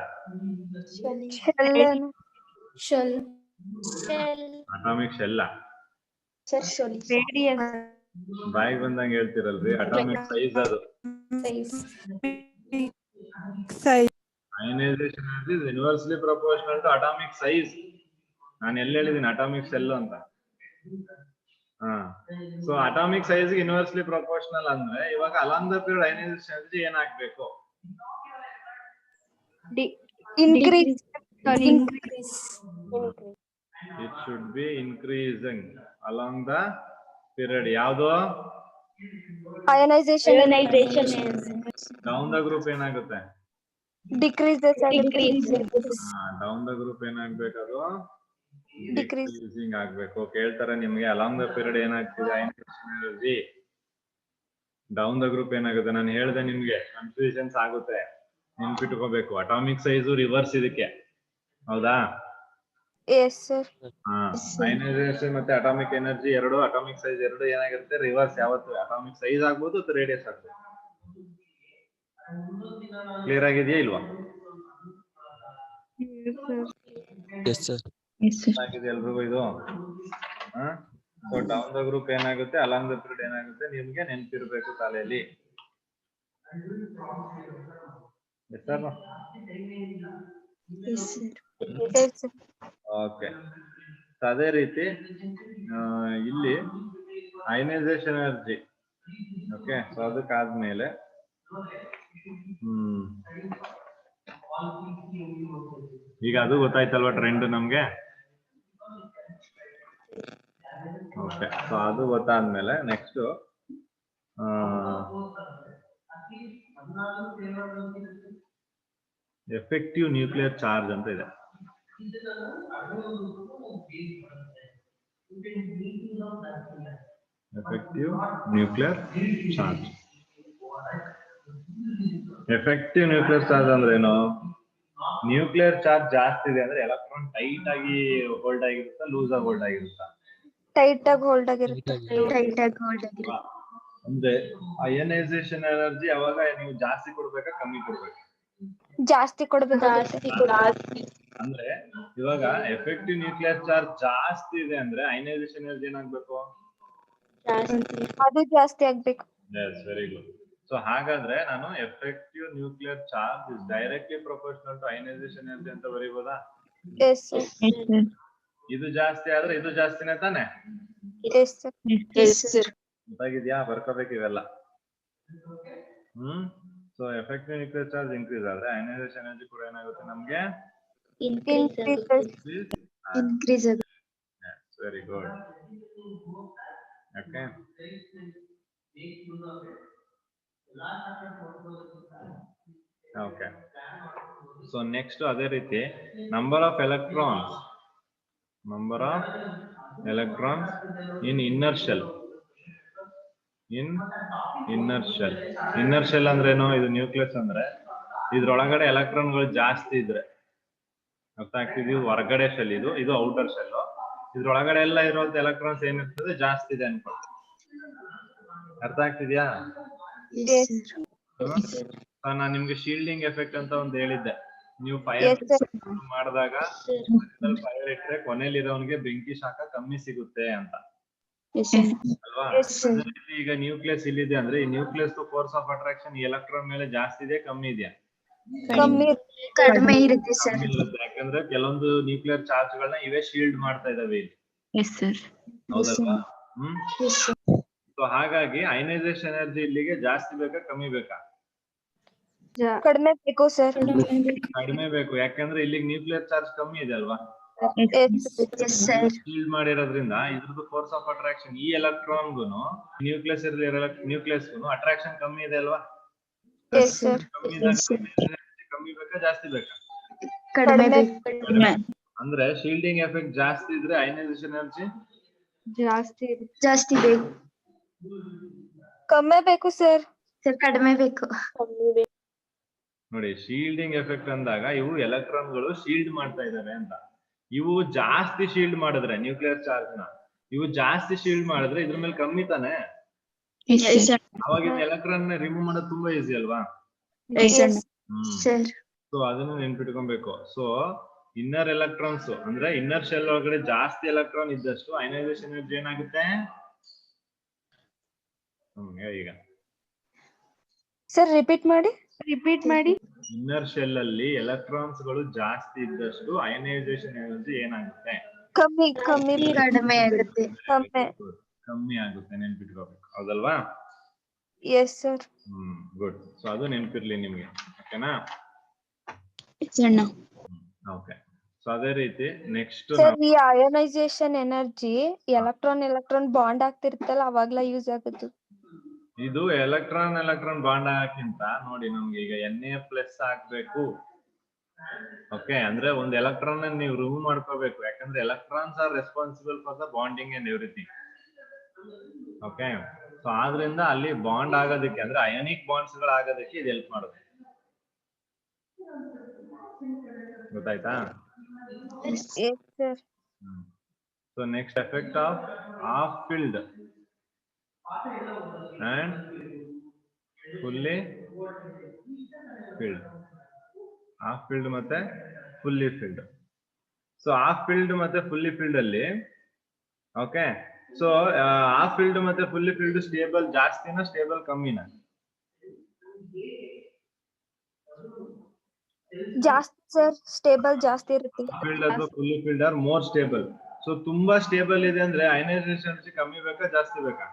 ಶೆಲ್ ಅಟಾಮಿಕ್ ಶೆಲ್ಲ, ರೇಡಿಯಸ್ ಬಾಯಿಗೆ ಬಂದಂಗೆ ಹೇಳ್ತಿರಲ್ರಿ. ಅಟಾಮಿಕ್ ಸೈಜ್ ಅದು. Ionisation energy is inversely proportional to atomic size. ನಾನು ಎಲ್ಲಿ ಹೇಳಿದೀನಿ ಅಟಾಮಿಕ್ ಸೆಲ್ ಅಂತ. So atomic size inversely proportional ಅಂದ್ರೆ ಇವಾಗ along the period ionisation energy ಏನಾಗ್ಬೇಕು, increase it should be increasing along the period. ಯಾವ್ದು ಅಯನೈಸೇಷನ್ ಡೌನ್ ದ ಗ್ರೂಪ್ ಏನಾಗುತ್ತೆ, decreases down the group ಏನಾಗ್ಬೇಕು, ಅದು ಡಿಕ್ರೀಸ್ ಡಿಕ್ರೀಸಿಂಗ್ ಆಗ್ಬೇಕು. ಕೇಳ್ತಾರೆ ನಿಮ್ಗೆ ಅಲಾಂಗ್ ದ ಪೀರಿಯಡ್ ಏನಾಗ್ತಿದೆ ionisation energy, down the group ಏನಾಗುತ್ತೆ. ನಾನು ಹೇಳ್ದೆ ನಿಮ್ಗೆ ಕನ್ಫ್ಯೂಷನ್ಸ್ ಆಗುತ್ತೆ, ನೆನ್ಪಿಟ್ಕೋಬೇಕು. ಅಟಾಮಿಕ್ ಸೈಜು ರಿವರ್ಸ್ ಇದಕ್ಕೆ, ಹೌದಾ? Yes sir. ಅಯನೈಸೇಷನ್ ಮತ್ತೆ ಅಟಾಮಿಕ್ ಎನರ್ಜಿ ಎರಡು, ಅಟಾಮಿಕ್ ಸೈಜ್ ಎರಡು ಏನಾಗಿರುತ್ತೆ, ರಿವರ್ಸ್. ಯಾವತ್ತು ಅಟಾಮಿಕ್ ಸೈಜ್ ಆಗ್ಬೋದು ಅಥವಾ ರೇಡಿಯಸ್ ಆಗ್ಬೋದು. ಕ್ಲಿಯರ್ ಆಗಿದೆಯಾ ಇಲ್ವಾ? ಆಗಿದೆ ಎಲ್ರಿಗೂ ಇದು? ಸೊ ಡೌನ್ ದ ಗ್ರೂಪ್ ಏನಾಗುತ್ತೆ, ಅಲಾಂಗ್ ದ ಪೀರಿಯಡ್ ಏನಾಗುತ್ತೆ, ನಿಮ್ಗೆ ನೆನ್ಪಿರ್ಬೇಕು ತಲೆಯಲ್ಲಿ. ಓಕೆ, ಅದೇ ರೀತಿ ಇಲ್ಲಿ ಅಯನೈಸೇಷನ್ ಎನರ್ಜಿ. ಓಕೆ, ಸೊ ಅದಕ್ಕಾದ್ಮೇಲೆ ಈಗ ಅದು ಗೊತ್ತಾಯ್ತಲ್ವಾ ಟ್ರೆಂಡ್ ನಮ್ಗೆ. ಓಕೆ, ಸೊ ಅದು ಗೊತ್ತಾದ್ಮೇಲೆ ನೆಕ್ಸ್ಟ್ ಎಫೆಕ್ಟಿವ್ ನ್ಯೂಕ್ಲಿಯರ್ ಚಾರ್ಜ್ ಅಂತ ಇದೆ. Effective nuclear charge. Effective nuclear charge ಅಂದ್ರೆ ಏನು? ನ್ಯೂಕ್ಲಿಯರ್ ಚಾರ್ಜ್ ಜಾಸ್ತಿ ಇದೆ ಅಂದ್ರೆ ಎಲೆಕ್ಟ್ರಾನ್ ಟೈಟ್ ಆಗಿ ಹೋಲ್ಡ್ ಆಗಿರುತ್ತಾ, ಲೂಸ್ ಆಗಿ ಹೋಲ್ಡ್ ಆಗಿರುತ್ತಾ? ಟೈಟ್ ಆಗಿ ಹೋಲ್ಡ್ ಆಗಿರುತ್ತೆ. ಅಂದ್ರೆ ಅಯನೈಸೇಷನ್ ಎನರ್ಜಿ ಅವಾಗ ನೀವು ಜಾಸ್ತಿ ಕೊಡ್ಬೇಕಾ ಕಮ್ಮಿ ಕೊಡ್ಬೇಕಾ? ಜಾಸ್ತಿ ಕೊಡ್ಬೇಕಾಗುತ್ತೆ. ಅಂದ್ರೆ ಇವಾಗ ಎಫೆಕ್ಟಿವ್ ನ್ಯೂಕ್ಲಿಯರ್ ಚಾರ್ಜ್ ಜಾಸ್ತಿ ಇದೆ ಅಂದ್ರೆ ಅಯನೈಸೇಷನ್ ಎನರ್ಜಿ ಏನಾಗ್ಬೇಕು, ಅದು ಜಾಸ್ತಿ ಆಗ್ಬೇಕು. Very good. ಸೊ ಹಾಗಾದ್ರೆ ನಾನು effective nuclear charge is directly proportional to ionisation energy ಅಂತ ಬರೀಬೋದಾ? Yes sir. ಇದು ಜಾಸ್ತಿ ಆದ್ರೆ ಇದು ಜಾಸ್ತಿನೇ ತಾನೆ? Yes sir. ಗೊತ್ತಾಗಿದ್ಯಾ? ಬರ್ಕೋಬೇಕು ಇವೆಲ್ಲ. So effective nuclear charge increase ಆದ್ರೆ ಅಯನೈಸೇಷನ್ ಎನರ್ಜಿ ಕೂಡ ಏನಾಗುತ್ತೆ ನಮ್ಗೆ? ಇನ್ಕ್ರೀಸ್ ಆಗುತ್ತೆ. Very good. Okay, okay. So next ಅದೇ ರೀತಿ number of electrons in inner shell. Inner shell ಅಂದ್ರೆ ಏನು? ಇದು ನ್ಯೂಕ್ಲಿಯಸ್ ಅಂದ್ರೆ ಇದ್ರೊಳಗಡೆ ಎಲೆಕ್ಟ್ರಾನ್ಗಳು ಜಾಸ್ತಿ ಇದ್ರೆ ಅರ್ಥ ಆಗ್ತಿದ್ವಿ. ಹೊರಗಡೆ ಶೆಲ್ ಇದು ಔಟರ್ ಶೆಲ್. ಇದ್ರೊಳಗಡೆ ಎಲ್ಲ ಇರುವಂತ ಎಲೆಕ್ಟ್ರಾನ್ಸ್ ಏನಿರ್ತದೆ ಜಾಸ್ತಿ ಇದೆ ಅನ್ಕೊಳ್ಳಿ. ಅರ್ಥ ಆಗ್ತಿದ್ಯಾ? ನಾನ್ ನಿಮ್ಗೆ ಶೀಲ್ಡಿಂಗ್ ಎಫೆಕ್ಟ್ ಅಂತ ಒಂದು ಹೇಳಿದ್ದೆ. ನೀವು ಫೈರ್ ಮಾಡಿದಾಗ ಫೈರ್ ಇಟ್ರೆ ಕೊನೆಯಲ್ಲಿರೋನ್ಗೆ ಬೆಂಕಿ ಶಾಖ ಕಮ್ಮಿ ಸಿಗುತ್ತೆ ಅಂತ ಅಲ್ವಾ? ಈಗ ನ್ಯೂಕ್ಲಿಯಸ್ ಇಲ್ಲಿದೆ ಅಂದ್ರೆ ಈ nucleus force of attraction electron ಮೇಲೆ ಜಾಸ್ತಿ ಇದೆ ಕಮ್ಮಿ ಇದೆಯಾ? ಕಡಿಮೆ ಇರುತ್ತೆ ಸರ್. ಯಾಕಂದ್ರೆ ಕೆಲವೊಂದು ನ್ಯೂಕ್ಲಿಯರ್ ಚಾರ್ಜ್ ಗಳನ್ನ ಇವೇ ಶೀಲ್ಡ್ ಮಾಡ್ತಾ ಇದಾವೆ ಇಲ್ಲಿ. ಹೌದಲ್ವಾ? ಸೊ ಹಾಗಾಗಿ ಅಯನೈಸೇಷನ್ ಎನರ್ಜಿ ಇಲ್ಲಿಗೆ ಜಾಸ್ತಿ ಬೇಕಾ ಕಮ್ಮಿ ಬೇಕಾ? ಕಡಿಮೆ ಬೇಕು ಸರ್. ಕಡಿಮೆ ಬೇಕು. ಯಾಕಂದ್ರೆ ಇಲ್ಲಿಗೆ ನ್ಯೂಕ್ಲಿಯರ್ ಚಾರ್ಜ್ ಕಮ್ಮಿ ಇದೆ ಅಲ್ವಾ? ಶೀಲ್ಡ್ ಮಾಡಿರೋದ್ರಿಂದ ಇದ್ರದ್ದು ಫೋರ್ಸ್ ಆಫ್ ಅಟ್ರಾಕ್ಷನ್ ಈ ಎಲೆಕ್ಟ್ರಾನ್ಗೂ ನ್ಯೂಕ್ಲಿಯಸ್ಗೂ ಅಟ್ರಾಕ್ಷನ್ ಕಮ್ಮಿ ಇದೆ ಅಲ್ವಾ? ಕಮ್ಮಿ ಬೇಕಾ ಜಾಸ್ತಿ ಬೇಕಾ? ಕಡಿಮೆ. ಅಂದ್ರೆ ಶೀಲ್ಡಿಂಗ್ ಎಫೆಕ್ಟ್ ಜಾಸ್ತಿ ಇದ್ರೆ ಅಯನೈಸೇಷನ್ ಎನರ್ಜಿ ಜಾಸ್ತಿ ಬೇಕು. ಕಮ್ಮಿ ಬೇಕು ಸರ್. ಕಡಿಮೆ ಬೇಕು. ನೋಡಿ, ಶೀಲ್ಡಿಂಗ್ ಎಫೆಕ್ಟ್ ಅಂದಾಗ ಇವು ಎಲೆಕ್ಟ್ರಾನ್ಗಳು ಶೀಲ್ಡ್ ಮಾಡ್ತಾ ಇದಾವೆ ಅಂತ. ಇವು ಜಾಸ್ತಿ ಶೀಲ್ಡ್ ಮಾಡಿದ್ರೆ ನ್ಯೂಕ್ಲಿಯರ್ ಚಾರ್ಜ್ ನ ಇವು ಜಾಸ್ತಿ ಶೀಲ್ಡ್ ಮಾಡಿದ್ರೆ ಇದ್ರ ಮೇಲೆ ಕಮ್ಮಿ ತಾನೆ. ಅವಾಗ ಎಲೆಕ್ಟ್ರಾನ್ ರಿಮೂವ್ ಮಾಡೋದು ತುಂಬಾ ಈಸಿ ಅಲ್ವಾ? ಸೊ ಅದನ್ನು ನೆನ್ಪಿಟ್ಕೊಬೇಕು. ಸೊ ಇನ್ನರ್ ಎಲೆಕ್ಟ್ರಾನ್ಸ್ ಅಂದ್ರೆ ಇನ್ನರ್ ಶೆಲ್ ಒಳಗಡೆ ಜಾಸ್ತಿ ಎಲೆಕ್ಟ್ರಾನ್ ಇದ್ದಷ್ಟು ಅಯನೈಸೇಷನ್ ಎನರ್ಜಿ ಏನಾಗುತ್ತೆ? ಈಗ ಸರ್ ರಿಪೀಟ್ ಮಾಡಿ. ಇನ್ನರ್ ಶೆಲ್ ಅಲ್ಲಿ ಎಲೆಕ್ಟ್ರಾನ್ಸ್ ಗಳು ಜಾಸ್ತಿ ಇದ್ದಷ್ಟು ಅಯನೈಸೇಷನ್ ಎನರ್ಜಿ ಏನಾಗುತ್ತೆ? ಕಡಿಮೆ ಆಗುತ್ತೆ. ಕಮ್ಮಿ ಆಗುತ್ತೆ. ನೆನ್ಪಿಟ್ಕೋಬೇಕು. ಹೌದಲ್ವಾ? Yes sir. ಗುಡ್. ಸೊ ಅದು ನೆನ್ಪಿರ್ಲಿ ನಿಮ್ಗೆ. ಓಕೆನಾ? ಓಕೆ. ಸೊ ಅದೇ ರೀತಿ ನೆಕ್ಸ್ಟ್ ಸರ್ ಈ ಅಯೋನೈಸೇಷನ್ ಎನರ್ಜಿ ಎಲೆಕ್ಟ್ರಾನ್ ಬಾಂಡ್ ಆಗ್ತಿರ್ತಲ್ಲ ಅವಾಗ್ಲಾ ಯೂಸ್ ಆಗುತ್ತೆ. ಇದು ಎಲೆಕ್ಟ್ರಾನ್ ಬಾಂಡ್ ಆಗಕ್ಕಿಂತ ನೋಡಿ ನಮ್ಗೆ ಈಗ Na+ ಆಗ್ಬೇಕು. ಓಕೆ, ಅಂದ್ರೆ ಒಂದು ಎಲೆಕ್ಟ್ರಾನ್ ನೀವು ರಿಮೂವ್ ಮಾಡ್ಕೋಬೇಕು. ಯಾಕಂದ್ರೆ electrons are responsible for the bonding and everything. Okay, so ಆದ್ರಿಂದ ಅಲ್ಲಿ ಬಾಂಡ್ ಆಗೋದಕ್ಕೆ ಅಂದ್ರೆ ಅಯೋನಿಕ್ ಬಾಂಡ್ಸ್ ಗಳು ಆಗೋದಕ್ಕೆ ಇದು ಹೆಲ್ಪ್ ಮಾಡುತ್ತೆ. ಗೊತ್ತಾಯ್ತಾ? So next effect of half filled and fully filled. Half filled ಮತ್ತೆ fully filled. So half filled ಮತ್ತೆ ಫುಲ್ಲಿ ಫಿಲ್ಡ್ ಅಲ್ಲಿ ಓಕೆ, ಸೊ ಹಾಫ್ ಫಿಲ್ಡ್ ಮತ್ತೆ ಫುಲ್ಲಿ ಫಿಲ್ಡ್ ಸ್ಟೇಬಲ್ ಜಾಸ್ತಿನಾ ಸ್ಟೇಬಲ್ ಕಮ್ಮಿನಾ? ಜಾಸ್ತಿ ಸರ್. ಸ್ಟೇಬಲ್ ಜಾಸ್ತಿ ಇರುತ್ತೆ. ಫಿಲ್ಡ್ ಅಥವಾ fully filled are more stable. So ತುಂಬಾ ಸ್ಟೇಬಲ್ ಇದೆ ಅಂದ್ರೆ ಅಯನೈಸೇಷನ್ ಎನರ್ಜಿ ಕಮ್ಮಿ ಬೇಕಾ ಜಾಸ್ತಿ ಬೇಕಾ?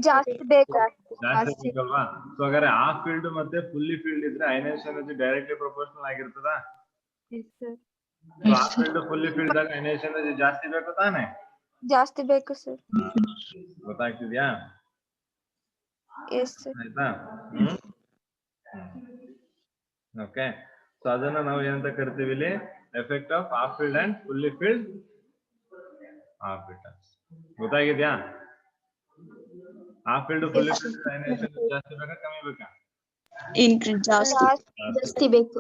ಜಾಸ್ತಿ ಬೇಕು. ಜಾಸ್ತಿ ಬೇಕಲ್ವಾ? ಸೊ ಹಾಗಾದ್ರೆ ಹಾಫ್ ಫೀಲ್ಡ್ ಮತ್ತೆ ಫುಲ್ಲಿ ಫೀಲ್ಡ್ ಇದ್ರೆ ಅಯನೈಸೇಷನ್ ಎನರ್ಜಿ ಡೈರೆಕ್ಟ್ಲಿ ಪ್ರಪೋರ್ಷನಲ್ ಆಗಿರ್ತದಾ? ಹಾಫ್ ಫೀಲ್ಡ್ ಫುಲ್ಲಿ ಫೀಲ್ಡ್ ದಾಗ ಅಯನೈಸೇಷನ್ ಎನರ್ಜಿ ಜಾಸ್ತಿ ಬೇಕು ತಾನೆ? ಜಾಸ್ತಿ ಬೇಕು ಸರ್. ಗೊತ್ತಾಗ್ತಿದ್ಯಾ? Yes sir. ಆಯ್ತಾ? ಓಕೆ, ಸೊ ಅದನ್ನ ನಾವು ಏನಂತ ಕರಿತೀವಿ ಇಲ್ಲಿ? Effect of half filled and fully filled orbitals. ಗೊತ್ತಾಗಿದ್ಯಾ? Half filled fully filled ionisation ಜಾಸ್ತಿ ಬೇಕಾ ಕಮ್ಮಿ ಬೇಕಾ? ಜಾಸ್ತಿ ಬೇಕು.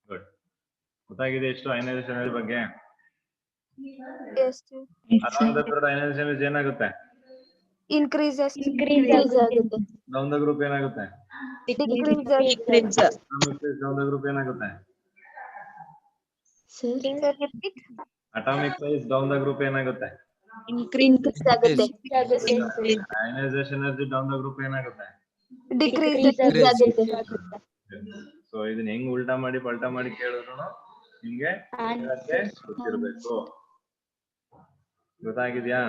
ಗುಡ್. ಗೊತ್ತಾಗಿದೆ ಎಷ್ಟು ಅಯನೈಸೇಷನ್ ಎನರ್ಜಿ ಬಗ್ಗೆ? Yes around the third ionisation energy ಏನಾಗುತ್ತೆ? ಇನ್ಕ್ರೀಸ್ ಆಗುತ್ತೆ. ಡೌನ್ ದ ಗ್ರೂಪ್ ಏನಾಗುತ್ತೆ? ಡಿಕ್ರೀಸ್. ಡೌನ್ ದ ಗ್ರೂಪ್ ಏನಾಗುತ್ತೆ? Atomic size down the group ಏನಾಗುತ್ತೆ? ಇನ್ಕ್ರೀಸ್ ಆಗುತ್ತೆ. Ionisation energy down the group ಏನಾಗುತ್ತೆ? ಡಿಕ್ರೀಸ್ ಆಗುತ್ತೆ. ಸೊ ಇದನ್ನ ಹೆಂಗ್ ಉಲ್ಟಾ ಮಾಡಿ ಪಲ್ಟಾ ಮಾಡಿ ಕೇಳಿದ್ರು ನಿಮ್ಗೆ ಗೊತ್ತಿರ್ಬೇಕು. ಗೊತ್ತಾಗಿದ್ಯಾ?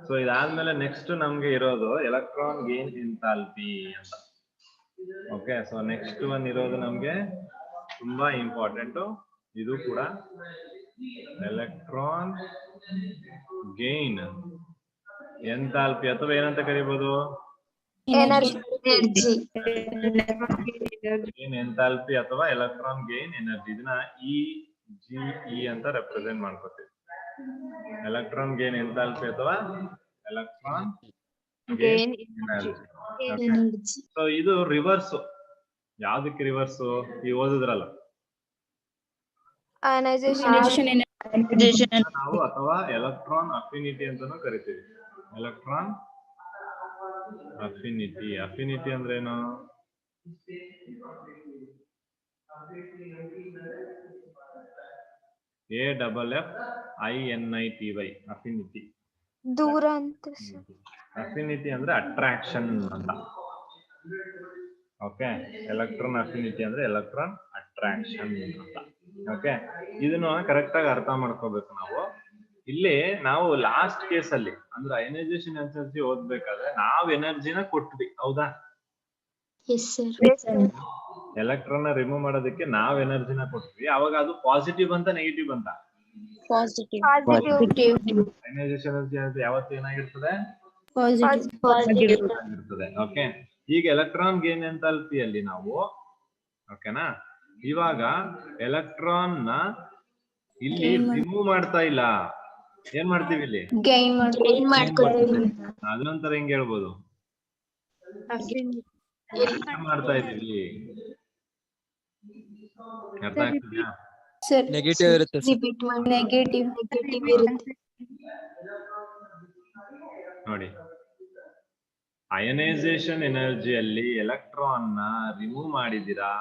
ಸೊ ಇದಾದ್ಮೇಲೆ ನೆಕ್ಸ್ಟ್ ನಮ್ಗೆ ಇರೋದು ಎಲೆಕ್ಟ್ರಾನ್ ಗೇನ್ ಎಂಥಾಲ್ಪಿ ಅಂತ. ಓಕೆ, ಸೊ ನೆಕ್ಸ್ಟ್ ಒನ್ ಇರೋದು ನಮ್ಗೆ ತುಂಬಾ ಇಂಪಾರ್ಟೆಂಟ್. ಇದು ಕೂಡ ಎಲೆಕ್ಟ್ರಾನ್ ಗೇನ್ ಎಂಥಾಲ್ಪಿ ಅಥವಾ ಏನಂತ ಕರಿಬಹುದು? ಎನರ್ಜಿ. ಗೇನ್ ಎಂಥಾಲ್ಪಿ ಅಥವಾ ಎಲೆಕ್ಟ್ರಾನ್ ಗೇನ್ ಎನರ್ಜಿ. ಇದನ್ನ EGE ಅಂತ ರೆಪ್ರೆಸೆಂಟ್ ಮಾಡ್ಕೊತೀವಿ. ಎಲೆಕ್ಟ್ರಾನ್ ಗೇನ್ ಎಂಥಾಲ್ಪಿ ಅಥವಾ ಎಲೆಕ್ಟ್ರಾನ್ ಗೇನ್ energy. ಸೊ ಇದು ರಿವರ್ಸ್. ಯಾವ್ದಕ್ಕೆ ರಿವರ್ಸ್? ಈ ಓದಿದ್ರಲ್ಲ ನಾವು, ಅಥವಾ ಎಲೆಕ್ಟ್ರಾನ್ ಅಫಿನಿಟಿ ಅಂತಾನು ಕರಿತೀವಿ. Electron affinity. ಅಫಿನಿಟಿ ಅಂದ್ರೆ ಏನು? AFFINITY affinity. ದೂರ ಅಂತ ಅಫಿನಿಟಿ ಅಂದ್ರೆ ಅಟ್ರಾಕ್ಷನ್ ಅಂತ. ಓಕೆ, ಎಲೆಕ್ಟ್ರಾನ್ ಅಫಿನಿಟಿ ಅಂದ್ರೆ ಎಲೆಕ್ಟ್ರಾನ್ ಅಟ್ರಾಕ್ಷನ್ ಅಂತ. ಓಕೆ, ಇದನ್ನು ಕರೆಕ್ಟ್ ಆಗಿ ಅರ್ಥ ಮಾಡ್ಕೋಬೇಕು ನಾವು. ಇಲ್ಲಿ ನಾವು ಲಾಸ್ಟ್ ಕೇಸ್ ಅಲ್ಲಿ ಅಂದ್ರೆ ಅಯನೈಸೇಷನ್ ಎನರ್ಜಿ ಓದ್ಬೇಕಾದ್ರೆ ನಾವು ಎನರ್ಜಿನ ಕೊಟ್ವಿ, ಹೌದಾ? ಎಲೆಕ್ಟ್ರಾನ್ ರಿಮೂವ್ ಮಾಡೋದಕ್ಕೆ ನಾವ್ ಎನರ್ಜಿನ ಕೊಟ್ವಿ. ಅವಾಗ ಅದು ಪಾಸಿಟಿವ್ ಅಂತ ನೆಗೆಟಿವ್ ಅಂತ? ಅಯನೈಸೇಷನ್ ಎನರ್ಜಿ ಯಾವತ್ತು ಏನಾಗಿರ್ತದೆ? ಆಗಿರ್ತದೆ. ಓಕೆ, ಈಗ ಎಲೆಕ್ಟ್ರಾನ್ ಗೇನ್ ಎಂಥಾಲ್ಪಿಯಲ್ಲಿ ನಾವು, ಓಕೆನಾ, ಇವಾಗ ಎಲೆಕ್ಟ್ರಾನ್ ನ ಇಲ್ಲಿ ರಿಮೂವ್ ಮಾಡ್ತಾ ಇಲ್ಲ, ಏನ್ ಮಾಡ್ತೀವಿ ಇಲ್ಲಿ? ಅದನ್ನೊಂಥರ ಹೆಂಗ್ ಹೇಳ್ಬೋದು? ಮಾಡ್ತಾ ಇದೀವಿ. ಅರ್ಥ ಆಗ್ತಿದ್ಯಾ? ನೆಗೆಟಿವ್ ಇರುತ್ತೆ ನೋಡಿ, ಅಯನೈಸೇಷನ್ ಎನರ್ಜಿಯಲ್ಲಿ ಎಲೆಕ್ಟ್ರಾನ್ ನ ರಿಮೂವ್ ಮಾಡಿದಿರಾ,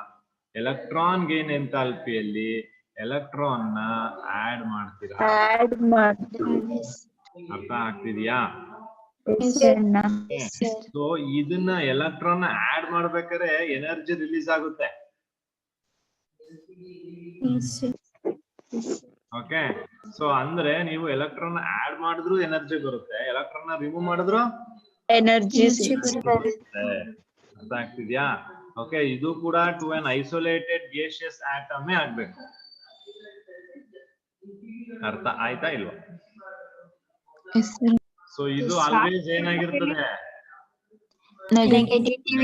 ಎಲೆಕ್ಟ್ರಾನ್ ಗೇನ್ ಎಂಥಾಲ್ಪಿಯಲ್ಲಿ ಎಲೆಕ್ಟ್ರಾನ್ ನ ಆಡ್ ಮಾಡ್ತೀರಾ. ಅರ್ಥ ಆಗ್ತಿದ್ಯಾ? ಸೊ ಇದನ್ನ ಎಲೆಕ್ಟ್ರಾನ್ ಆಡ್ ಮಾಡ್ಬೇಕಾದ್ರೆ ಎನರ್ಜಿ ರಿಲೀಸ್ ಆಗುತ್ತೆ. ಓಕೆ, ಸೊ ಅಂದ್ರೆ ನೀವು ಎಲೆಕ್ಟ್ರಾನ್ ಆಡ್ ಮಾಡಿದ್ರು ಎನರ್ಜಿ ಬರುತ್ತೆ, ಎಲೆಕ್ಟ್ರಾನ್ ರಿಮೂವ್ ಮಾಡಿದ್ರು ಎನರ್ಜಿ ಬರುತ್ತೆ. ಅರ್ಥ ಆಗ್ತಿದ್ಯಾ? ಓಕೆ, ಇದು ಕೂಡ to an isolated gaseous atom ಆಗ್ಬೇಕು. ಅರ್ಥ ಆಯ್ತಾ ಇಲ್ವಾ? ಸೊ ಇದು ಆಲ್ವೇಸ್ ಏನಾಗಿರ್ತದೆ? ನೆಗೆಟಿವ್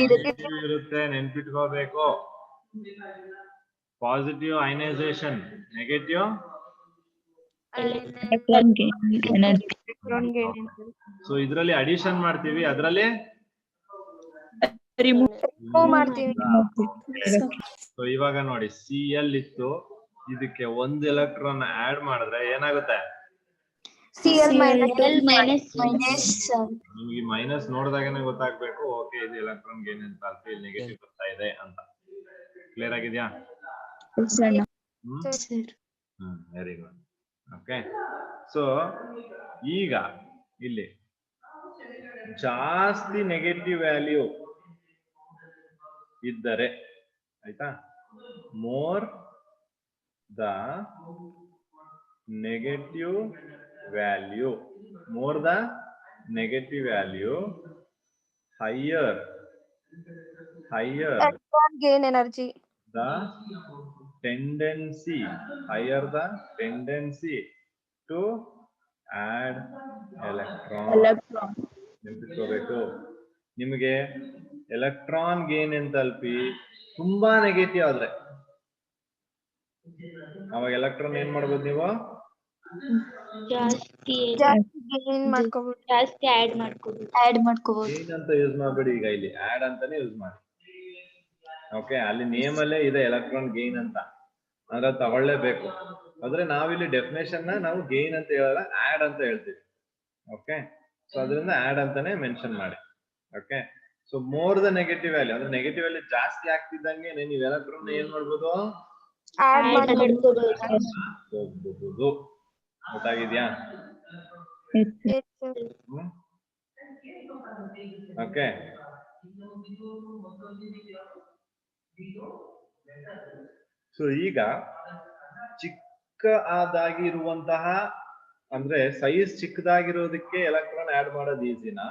ಇರುತ್ತೆ, ನೆನ್ಪಿಟ್ಕೋಬೇಕು. ಪಾಸಿಟಿವ್ ಅಯನೈಸೇಷನ್, ನೆಗೆಟಿವ್ ಸೊ ಇದರಲ್ಲಿ ಅಡಿಷನ್ ಮಾಡ್ತೀವಿ, ಅದರಲ್ಲಿ ಮಾಡ್ತೀವಿ. ಸೊ ಇವಾಗ ನೋಡಿ, Cl ಇತ್ತು, ಇದಕ್ಕೆ ಒಂದು ಎಲೆಕ್ಟ್ರಾನ್ ಆಡ್ ಮಾಡಿದ್ರೆ ಏನಾಗುತ್ತೆ? ನಿಮ್ಗೆ ಮೈನಸ್ ನೋಡಿದಾಗನೇ ಗೊತ್ತಾಗ್ಬೇಕು, ಓಕೆ ಇದು ಎಲೆಕ್ಟ್ರಾನ್ ಗೇನ್ ಎಂಥಾಲ್ಪಿ, ಇಲ್ಲಿ ನೆಗೆಟಿವ್ ಬರ್ತಾ ಇದೆ ಅಂತ. ಕ್ಲಿಯರ್ ಆಗಿದ್ಯಾ? Very good. ಓಕೆ, ಸೊ ಈಗ ಇಲ್ಲಿ ಜಾಸ್ತಿ ನೆಗೆಟಿವ್ ವ್ಯಾಲ್ಯೂ ಇದ್ದರೆ, ಆಯ್ತಾ, more the negative value, more the negative value, higher gain energy, the tendency, higher the tendency to add electron. ನೆನಪಿಟ್ಕೋಬೇಕು, ನಿಮಗೆ ಎಲೆಕ್ಟ್ರಾನ್ ಗೇನ್ ಎಂಥಾಲ್ಪಿ ತುಂಬಾ ನೆಗೆಟಿವ್ ಆದ್ರೆ ಅವಾಗ ಎಲೆಕ್ಟ್ರಾನ್ ಏನ್ ಮಾಡ್ಬೋದು? ನೀವು ಜಾಸ್ತಿ ಆಡ್ ಮಾಡ್ಕೋಬಹುದು. ಗೇನ್ ಅಂತ ಯೂಸ್ ಮಾಡಬೇಡಿ, ಈಗ ಇಲ್ಲಿ ಆಡ್ ಅಂತಾನೆ ಯೂಸ್ ಮಾಡಿ. ಓಕೆ, ಅಲ್ಲಿ ನೇಮ್ ಅಲ್ಲೇ ಇದೆ ಎಲೆಕ್ಟ್ರಾನ್ ಗೇನ್ ಅಂತ, ಅಂದ್ರೆ ತಗೊಳ್ಳೇಬೇಕು. ಆದ್ರೆ ನಾವಿಲ್ಲಿ ಡೆಫಿನೇಷನ್ ನಾವು ಗೇನ್ ಅಂತ ಹೇಳಲ್ಲ, ಆಡ್ ಅಂತ ಹೇಳ್ತೀವಿ. ಓಕೆ, ಸೊ ಅದರಿಂದ ಆಡ್ ಅಂತಾನೆ ಮೆನ್ಷನ್ ಮಾಡಿ. Okay, so more the negative value, ಅಂದ್ರೆ ನೆಗೆಟಿವ್ ವ್ಯಾಲ್ಯೂ ಜಾಸ್ತಿ ಆಗ್ತಿದ್ದಂಗೆ ನೀವು ಎಲೆಕ್ಟ್ರಾನ್ ಏನ್ ಮಾಡ್ಬೋದು? ಹೋಗ್ಬಹುದು. ಗೊತ್ತಾಗಿದ್ಯಾ? ಓಕೆ, ಸೊ ಈಗ ಚಿಕ್ಕ ಆದಾಗಿರುವಂತಹ, ಅಂದ್ರೆ ಸೈಜ್ ಚಿಕ್ಕದಾಗಿರೋದಕ್ಕೆ ಎಲೆಕ್ಟ್ರಾನ್ ಆಡ್ ಮಾಡೋದು ಈಸಿನಾ,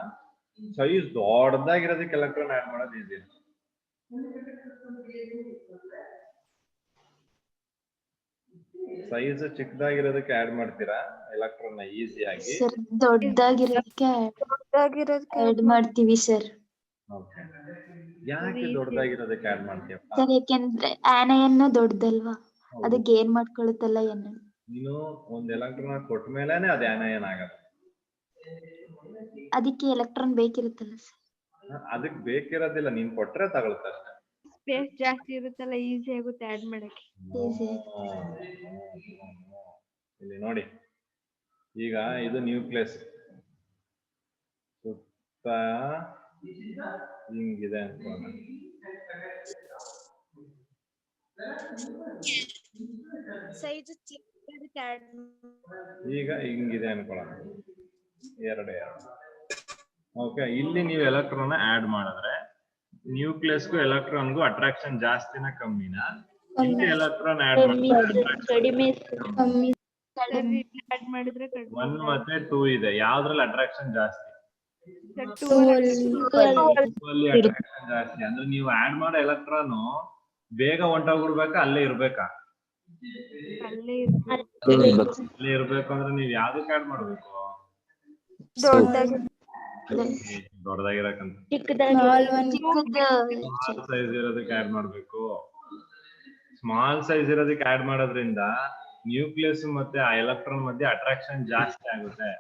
ಸೈಜ್ ದೊಡ್ಡದಾಗಿರೋದಕ್ಕೆ ಎಲೆಕ್ಟ್ರಾನ್ ಆಡ್ ಮಾಡೋದು ಈಸಿನಾ? ಸೈಜ್ ಚಿಕ್ಕದಾಗಿರೋದಕ್ಕೆ ಆಡ್ ಮಾಡ್ತೀರಾ ಎಲೆಕ್ಟ್ರಾನ್ ನ ಈಸಿಯಾಗಿ? ದೊಡ್ಡದಾಗಿರೋದಕ್ಕೆ ಆಡ್ ಮಾಡ್ತೀವಿ ಸರ್. ಯಾಕೆ ದೊಡ್ಡದಾಗಿರೋದಕ್ಕೆ ಆಡ್ ಮಾಡ್ತೀವಿ ಸರ್? ಯಾಕೆಂದ್ರೆ ಆನಯನ್ ದೊಡ್ಡದಲ್ವಾ, ಅದು ಗೇನ್ ಮಾಡ್ಕೊಳುತ್ತಲ್ಲ ಏನು. ನೀನು ಒಂದ್ ಎಲೆಕ್ಟ್ರಾನ್ ಕೊಟ್ಟ ಮೇಲೆನೆ ಅದು ಆನಯನ್ ಆಗತ್ತೆ. ಅದಕ್ಕೆ ಎಲೆಕ್ಟ್ರಾನ್ ಬೇಕಿರುತ್ತಲ್ಲ ಸರ್. ಅದಕ್ ಬೇಕಿರೋದಿಲ್ಲ, ನೀನ್ ಕೊಟ್ರೆ ತಗೊಳುತ್ತೆ ಅಷ್ಟೇ. ಸ್ಪೇಸ್ ಜಾಸ್ತಿ ಇರುತ್ತಲ್ಲ, ಈಸಿ ಆಗುತ್ತೆ ಆಡ್ ಮಾಡಕ್ಕೆ. ಇಲ್ಲಿ ನೋಡಿ, ಈಗ ಇದು ನ್ಯೂಕ್ಲಿಯಸ್ ಸುತ್ತ ಹಿಂಗಿದೆ ಅನ್ಕೋಣ. ಸೈಜ್ ಈಗ ಹಿಂಗಿದೆ ಅನ್ಕೊಳ್ಳೋಣ, ಎರಡು. ಓಕೆ, ಇಲ್ಲಿ ನೀವು ಎಲೆಕ್ಟ್ರಾನ್ ಆಡ್ ಮಾಡಿದ್ರೆ ನ್ಯೂಕ್ಲಿಯಸ್ಗೂ ಎಲೆಕ್ಟ್ರಾನ್ಗೂ ಅಟ್ರಾಕ್ಷನ್ ಜಾಸ್ತಿನ ಕಮ್ಮಿನ? ಇಲ್ಲಿ ಎಲೆಕ್ಟ್ರಾನ್ ಆಡ್ ಕಡಿಮೆ ಆಡ್ ಮಾಡಿದ್ರೆ 1 ಮತ್ತೆ 2 ಇದೆ, ಯಾವ್ದ್ರಲ್ಲಿ ಅಟ್ರಾಕ್ಷನ್ ಜಾಸ್ತಿ? ಅಟ್ರಾಕ್ಷನ್ ಜಾಸ್ತಿ. ಅಂದ್ರೆ ನೀವು ಆಡ್ ಮಾಡೋ ಎಲೆಕ್ಟ್ರಾನ್ ಬೇಗ ಹೊಂಟೋಗ್ಬಿಡ್ಬೇಕಾ, ಅಲ್ಲೇ ಇರ್ಬೇಕಾ? ಅಲ್ಲೇ ಇರ್ಬೇಕು. ಅಂದ್ರೆ ನೀವ್ ಯಾವ್ದಕ್ಕೆ ಆಡ್ ಮಾಡ್ಬೇಕು? ದೊಡ್ಡದಾಗಿರಕಂತ ಸ್ಮಾಲ್ ಸೈಜ್ ಇರೋದಕ್ಕೆ ಆಡ್ ಮಾಡ್ಬೇಕು. ಸ್ಮಾಲ್ ಸೈಜ್ ಇರೋದಕ್ಕೆ ಆಡ್ ಮಾಡೋದ್ರಿಂದ ನ್ಯೂಕ್ಲಿಯಸ್ ಮತ್ತೆ ಆ ಎಲೆಕ್ಟ್ರಾನ್ ಮಧ್ಯೆ ಅಟ್ರಾಕ್ಷನ್ ಜಾಸ್ತಿ ಆಗುತ್ತೆ.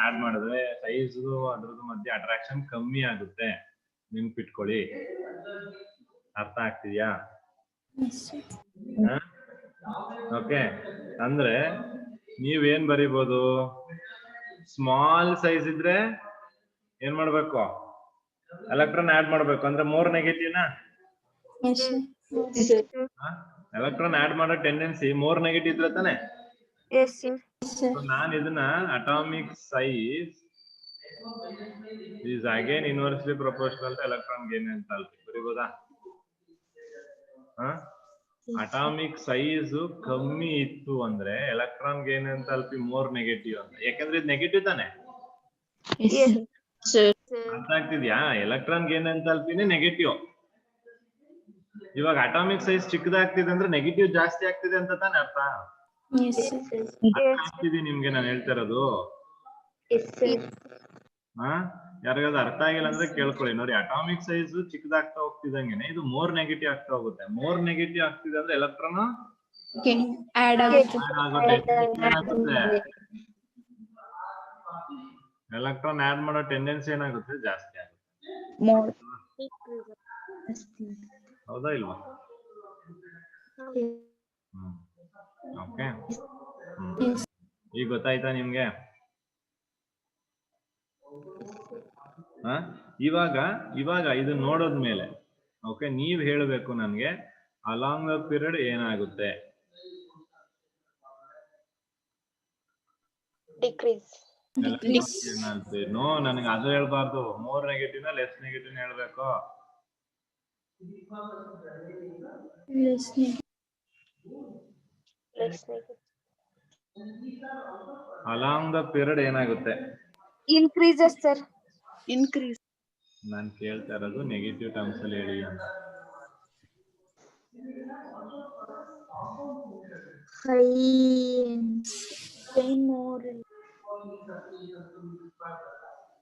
ಆಡ್ ಮಾಡಿದ್ರೆ ಸೈಜ್ ಅದ್ರದ್ದು ಮಧ್ಯೆ ಅಟ್ರಾಕ್ಷನ್ ಕಮ್ಮಿ ಆಗುತ್ತೆ. ನೆನ್ಪಿಟ್ಕೊಳ್ಳಿ. ಅರ್ಥ ಆಗ್ತಿದ್ಯಾ? ಓಕೆ, ಅಂದ್ರೆ ನೀವೇನ್ ಬರಿಬಹುದು? ಸ್ಮಾಲ್ ಸೈಜ್ ಇದ್ರೆ ಏನ್ ಮಾಡ್ಬೇಕು? ಎಲೆಕ್ಟ್ರಾನ್ ಆಡ್ ಮಾಡ್ಬೇಕು. ಅಂದ್ರೆ ಮೋರ್ ನೆಗೆಟಿವ್ನಾ? ಎಲೆಕ್ಟ್ರಾನ್ ಆಡ್ ಮಾಡೋ ಟೆಂಡೆನ್ಸಿ ಮೋರ್ ನೆಗೆಟಿವ್ ಇದ್ರೆ ತಾನೆ? ನಾನು ಇದನ್ನ atomic size is again inversely proportional to electron gain enthalpy ಬರೀಬಹುದಾ? ಅಟಾಮಿಕ್ ಸೈಜ್ ಕಮ್ಮಿ ಇತ್ತು ಅಂದ್ರೆ electron gain enthalpy more negative ಅಂತ. ಯಾಕಂದ್ರೆ ಇದು ನೆಗೆಟಿವ್ ತಾನೆ? ಅರ್ಥ ಆಗ್ತಿದ್ಯಾ? ಎಲೆಕ್ಟ್ರಾನ್ ಗೇನ್ ಎಂಥಾಲ್ಪಿನೇ ನೆಗೆಟಿವ್. ಇವಾಗ ಅಟಾಮಿಕ್ ಸೈಜ್ ಚಿಕ್ಕದಾಗ್ತಿದೆ ಅಂದ್ರೆ ನೆಗೆಟಿವ್ ಜಾಸ್ತಿ ಆಗ್ತಿದೆ ಅಂತ ತಾನೆ ಅರ್ಥ? ಅರ್ಥ ಆಗ್ತಿದೆ ನಿಮ್ಗೆ ನಾನು ಹೇಳ್ತಾ ಇರೋದು? ಯಾರಿಗಾದ್ರು ಅರ್ಥ ಆಗಿಲ್ಲ ಅಂದ್ರೆ ಕೇಳ್ಕೊಳ್ಳಿ. ನೋಡಿ, ಅಟಾಮಿಕ್ ಸೈಜ್ ಚಿಕ್ಕದಾಗ್ತಾ ಹೋಗ್ತಿದಂಗೆನೆ ಇದು ಮೋರ್ ನೆಗೆಟಿವ್ ಆಗ್ತಾ ಹೋಗುತ್ತೆ. ಮೋರ್ ನೆಗೆಟಿವ್ ಆಗ್ತಿದೆ ಅಂದ್ರೆ ಎಲೆಕ್ಟ್ರಾನ್ ಎಲೆಕ್ಟ್ರಾನ್ ಆಡ್ ಮಾಡೋ ಟೆಂಡೆನ್ಸಿ ಏನಾಗುತ್ತೆ? ಜಾಸ್ತಿ ಆಗುತ್ತೆ. ಹೌದಾ ಇಲ್ವಾ? ಓಕೆ, ಈಗ ಗೊತ್ತಾಯ್ತಾ ನಿಮ್ಗೆ? ಇವಾಗ ಇದು ನೋಡೋದ್ಮೇಲೆ ಓಕೆ, ನೀವ್ ಹೇಳ್ಬೇಕು ನನ್ಗೆ ಅಲಾಂಗ್ ದ ಪೀರಿಯಡ್ ಏನಾಗುತ್ತೆ? ನೋ, ನನಗೆ ಅದು ಹೇಳ್ಬಾರ್ದು. ಮೋರ್ ನೆಗೆಟಿವ್ ನ ಲೆಸ್ ನೆಗೆಟಿವ್ ಹೇಳ್ಬೇಕು. ಅಲಾಂಗ್ ದ ಪೀರಿಯಡ್ ಏನಾಗುತ್ತೆ? Increases sir. ನಾನ್ ಕೇಳ್ತಾ ಇರೋದು ನೆಗೆಟಿವ್ ಟರ್ಮ್ಸ್ ಅಲ್ಲಿ ಹೇಳಿ ಅಂತ.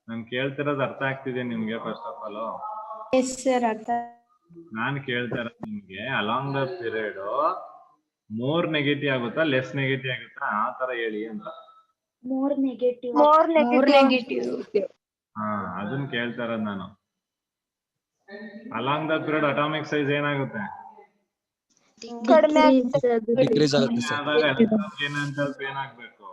ನಾನ್ ಕೇಳ್ತಿರೋದು ಅರ್ಥ ಆಗ್ತಿದೆ ನಿಮ್ಗೆ? ಫಸ್ಟ್ ಆಫ್ ಆಲ್ ನಾನ್ ಕೇಳ್ತಾ ಇರೋದು ನಿಮ್ಗೆ along the period more negative ಆಗುತ್ತಾ ಲೆಸ್ ನೆಗೆಟಿವ್ ಆಗುತ್ತಾ ಆ ತರ ಹೇಳಿ ಅಂತ. More negative. ಅದನ್ನ ಕೇಳ್ತಾ ಇರೋದು ನಾನು. Along the period atomic size ಏನಾಗುತ್ತೆ? ಡಿಕ್ರೀಸ್ ಆಗುತ್ತೆ ಸರ್. ಏನಾಗ್ಬೇಕು?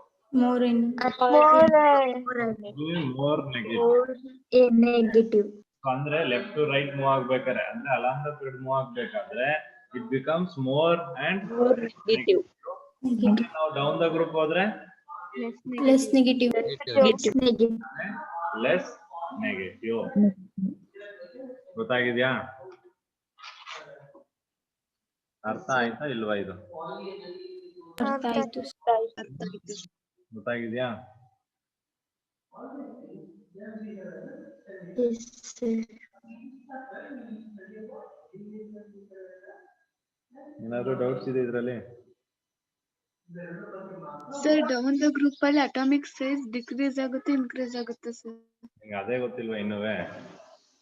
More negative. ಅಂದ್ರೆ ಲೆಫ್ಟ್ ಟು ರೈಟ್ ಮೂವ್ ಆಗ್ಬೇಕಾದ್ರೆ, ಅಂದ್ರೆ ಅಲಾಂಗ್ ದ ಪೀರಿಯಡ್ ಮೂವ್ ಆಗ್ಬೇಕಾದ್ರೆ it becomes more and negative. ನಾವು ಡೌನ್ ದ ಗ್ರೂಪ್ ಹೋದ್ರೆ ಲೆಸ್ ನೆಗೆಟಿವ್. Less negative. ಗೊತ್ತಾಗಿದ್ಯಾ? ಅರ್ಥ ಆಯ್ತಾ ಇಲ್ವಾ? ಇದು ಗೊತ್ತಾಗಿದ್ಯಾ? ಏನಾದ್ರು ಡೌಟ್ಸ್ ಇದೆ ಇದ್ರಲ್ಲಿ? ಸರ್, ಡೌನ್ ದ ಗ್ರೂಪ್ ಅಲ್ಲಿ ಅಟಾಮಿಕ್ ಸೈಜ್ ಡಿಕ್ರೀಸ್ ಆಗುತ್ತೆ, ಇನ್ಕ್ರೀಸ್ ಆಗುತ್ತೆ ಸರ್. ನಿಂಗೆ ಅದೇ ಗೊತ್ತಿಲ್ವಾ ಇನ್ನುವೆ?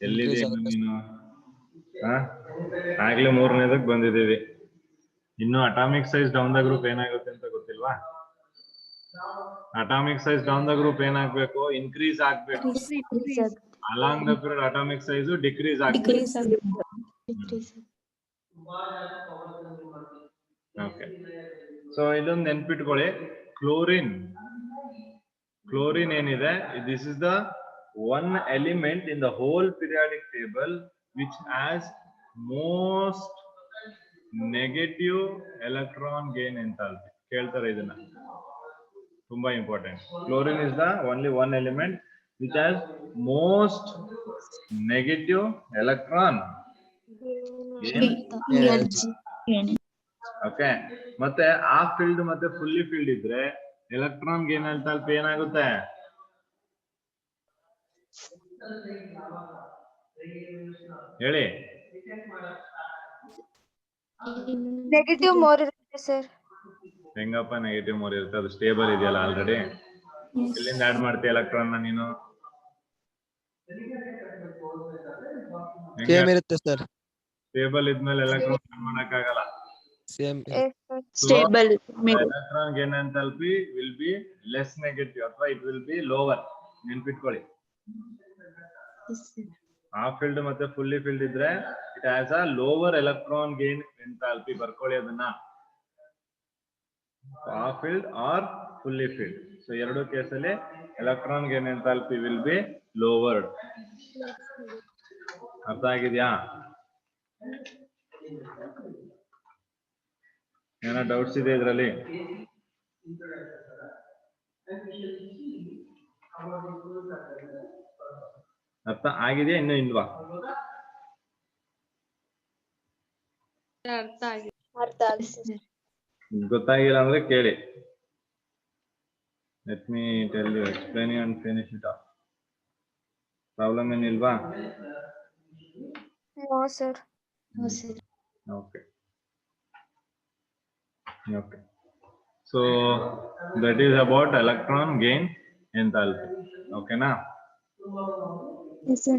ಎಲ್ಲಿದೆ ನೀನು? ಆಗ್ಲೇ 3ನೇದಕ್ಕೆ ಬಂದಿದ್ದೀವಿ. ಇನ್ನು atomic size down the group ಏನಾಗುತ್ತೆ ಅಂತ ಗೊತ್ತಿಲ್ವಾ? Atomic size down the group ಏನಾಗ್ಬೇಕು? ಇನ್ಕ್ರೀಸ್ ಆಗ್ಬೇಕು. Along the period atomic size decrease ಆಗ್ಬೇಕು. ಓಕೆ, ಸೊ ಇದೊಂದು ನೆನ್ಪಿಟ್ಕೊಳ್ಳಿ. ಕ್ಲೋರಿನ್ ಏನಿದೆ, this is the one element in the whole periodic table which has most negative electron gain enthalpy. ಕೇಳ್ತಾರೆ ಇದನ್ನ, ತುಂಬಾ important. Chlorine is the only one element which has most negative electron gain. Okay, ಮತ್ತೆ ಆ field ಮತ್ತೆ fully filled ಇದ್ರೆ electron gain enthalpy ಏನಾಗುತ್ತೆ? ಹೇಳಿ. Negative more ಇರುತ್ತೆ ಸರ್. ಹೆಂಗಪ್ಪ ನೆಗೆಟಿವ್ ಮೋರ್ ಇರುತ್ತೆ? ಅದು ಸ್ಟೇಬಲ್ ಇದೆಯಲ್ಲ ಆಲ್ರೆಡಿ. ಎಲ್ಲಿಂದ ಆಡ್ ಮಾಡ್ತೀಯ ಎಲೆಕ್ಟ್ರಾನ್ ನೀನು? ಸೇಮ್ ಇರುತ್ತೆ ಸರ್. ಸ್ಟೇಬಲ್ ಇದ್ಮೇಲೆ ಎಲೆಕ್ಟ್ರಾನ್ ಆಡ್ ಮಾಡಕ್ಕಾಗಲ್ಲ. Same stable electron gain enthalpy will be less negative ಅಥವಾ ಇಟ್ ವಿಲ್ ಬಿ ಲೋವರ್. ನೆನ್ಪಿಟ್ಕೊಳ್ಳಿ. ಹಾಫ್ ಫೀಲ್ಡ್ ಮತ್ತೆ ಫುಲ್ಲಿ ಫೀಲ್ಡ್ ಇದ್ರೆ it has a lower electron gain enthalpy. ಬರ್ಕೊಳ್ಳಿ ಅದನ್ನ, half field R fully field. So ಎರಡು ಕೇಸಲ್ಲಿ electron gain enthalpy will be lowered. ಅರ್ಥ ಆಗಿದ್ಯಾ? ಏನೋ ಡೌಟ್ಸ್ ಇದೆ ಇದರಲ್ಲಿ? ಅರ್ಥ ಆಗಿದೆಯಾ ಇನ್ನೂ ಇಲ್ವಾ? ಗೊತ್ತಾಗಿಲ್ಲ ಅಂದ್ರೆ ಕೇಳಿ. Let me tell you, explain you and finish it off. Problem ಏನಿಲ್ವಾ? No sir. Okay. Okay. So that is about electron gain enthalpy. Okay na? Yes, sir.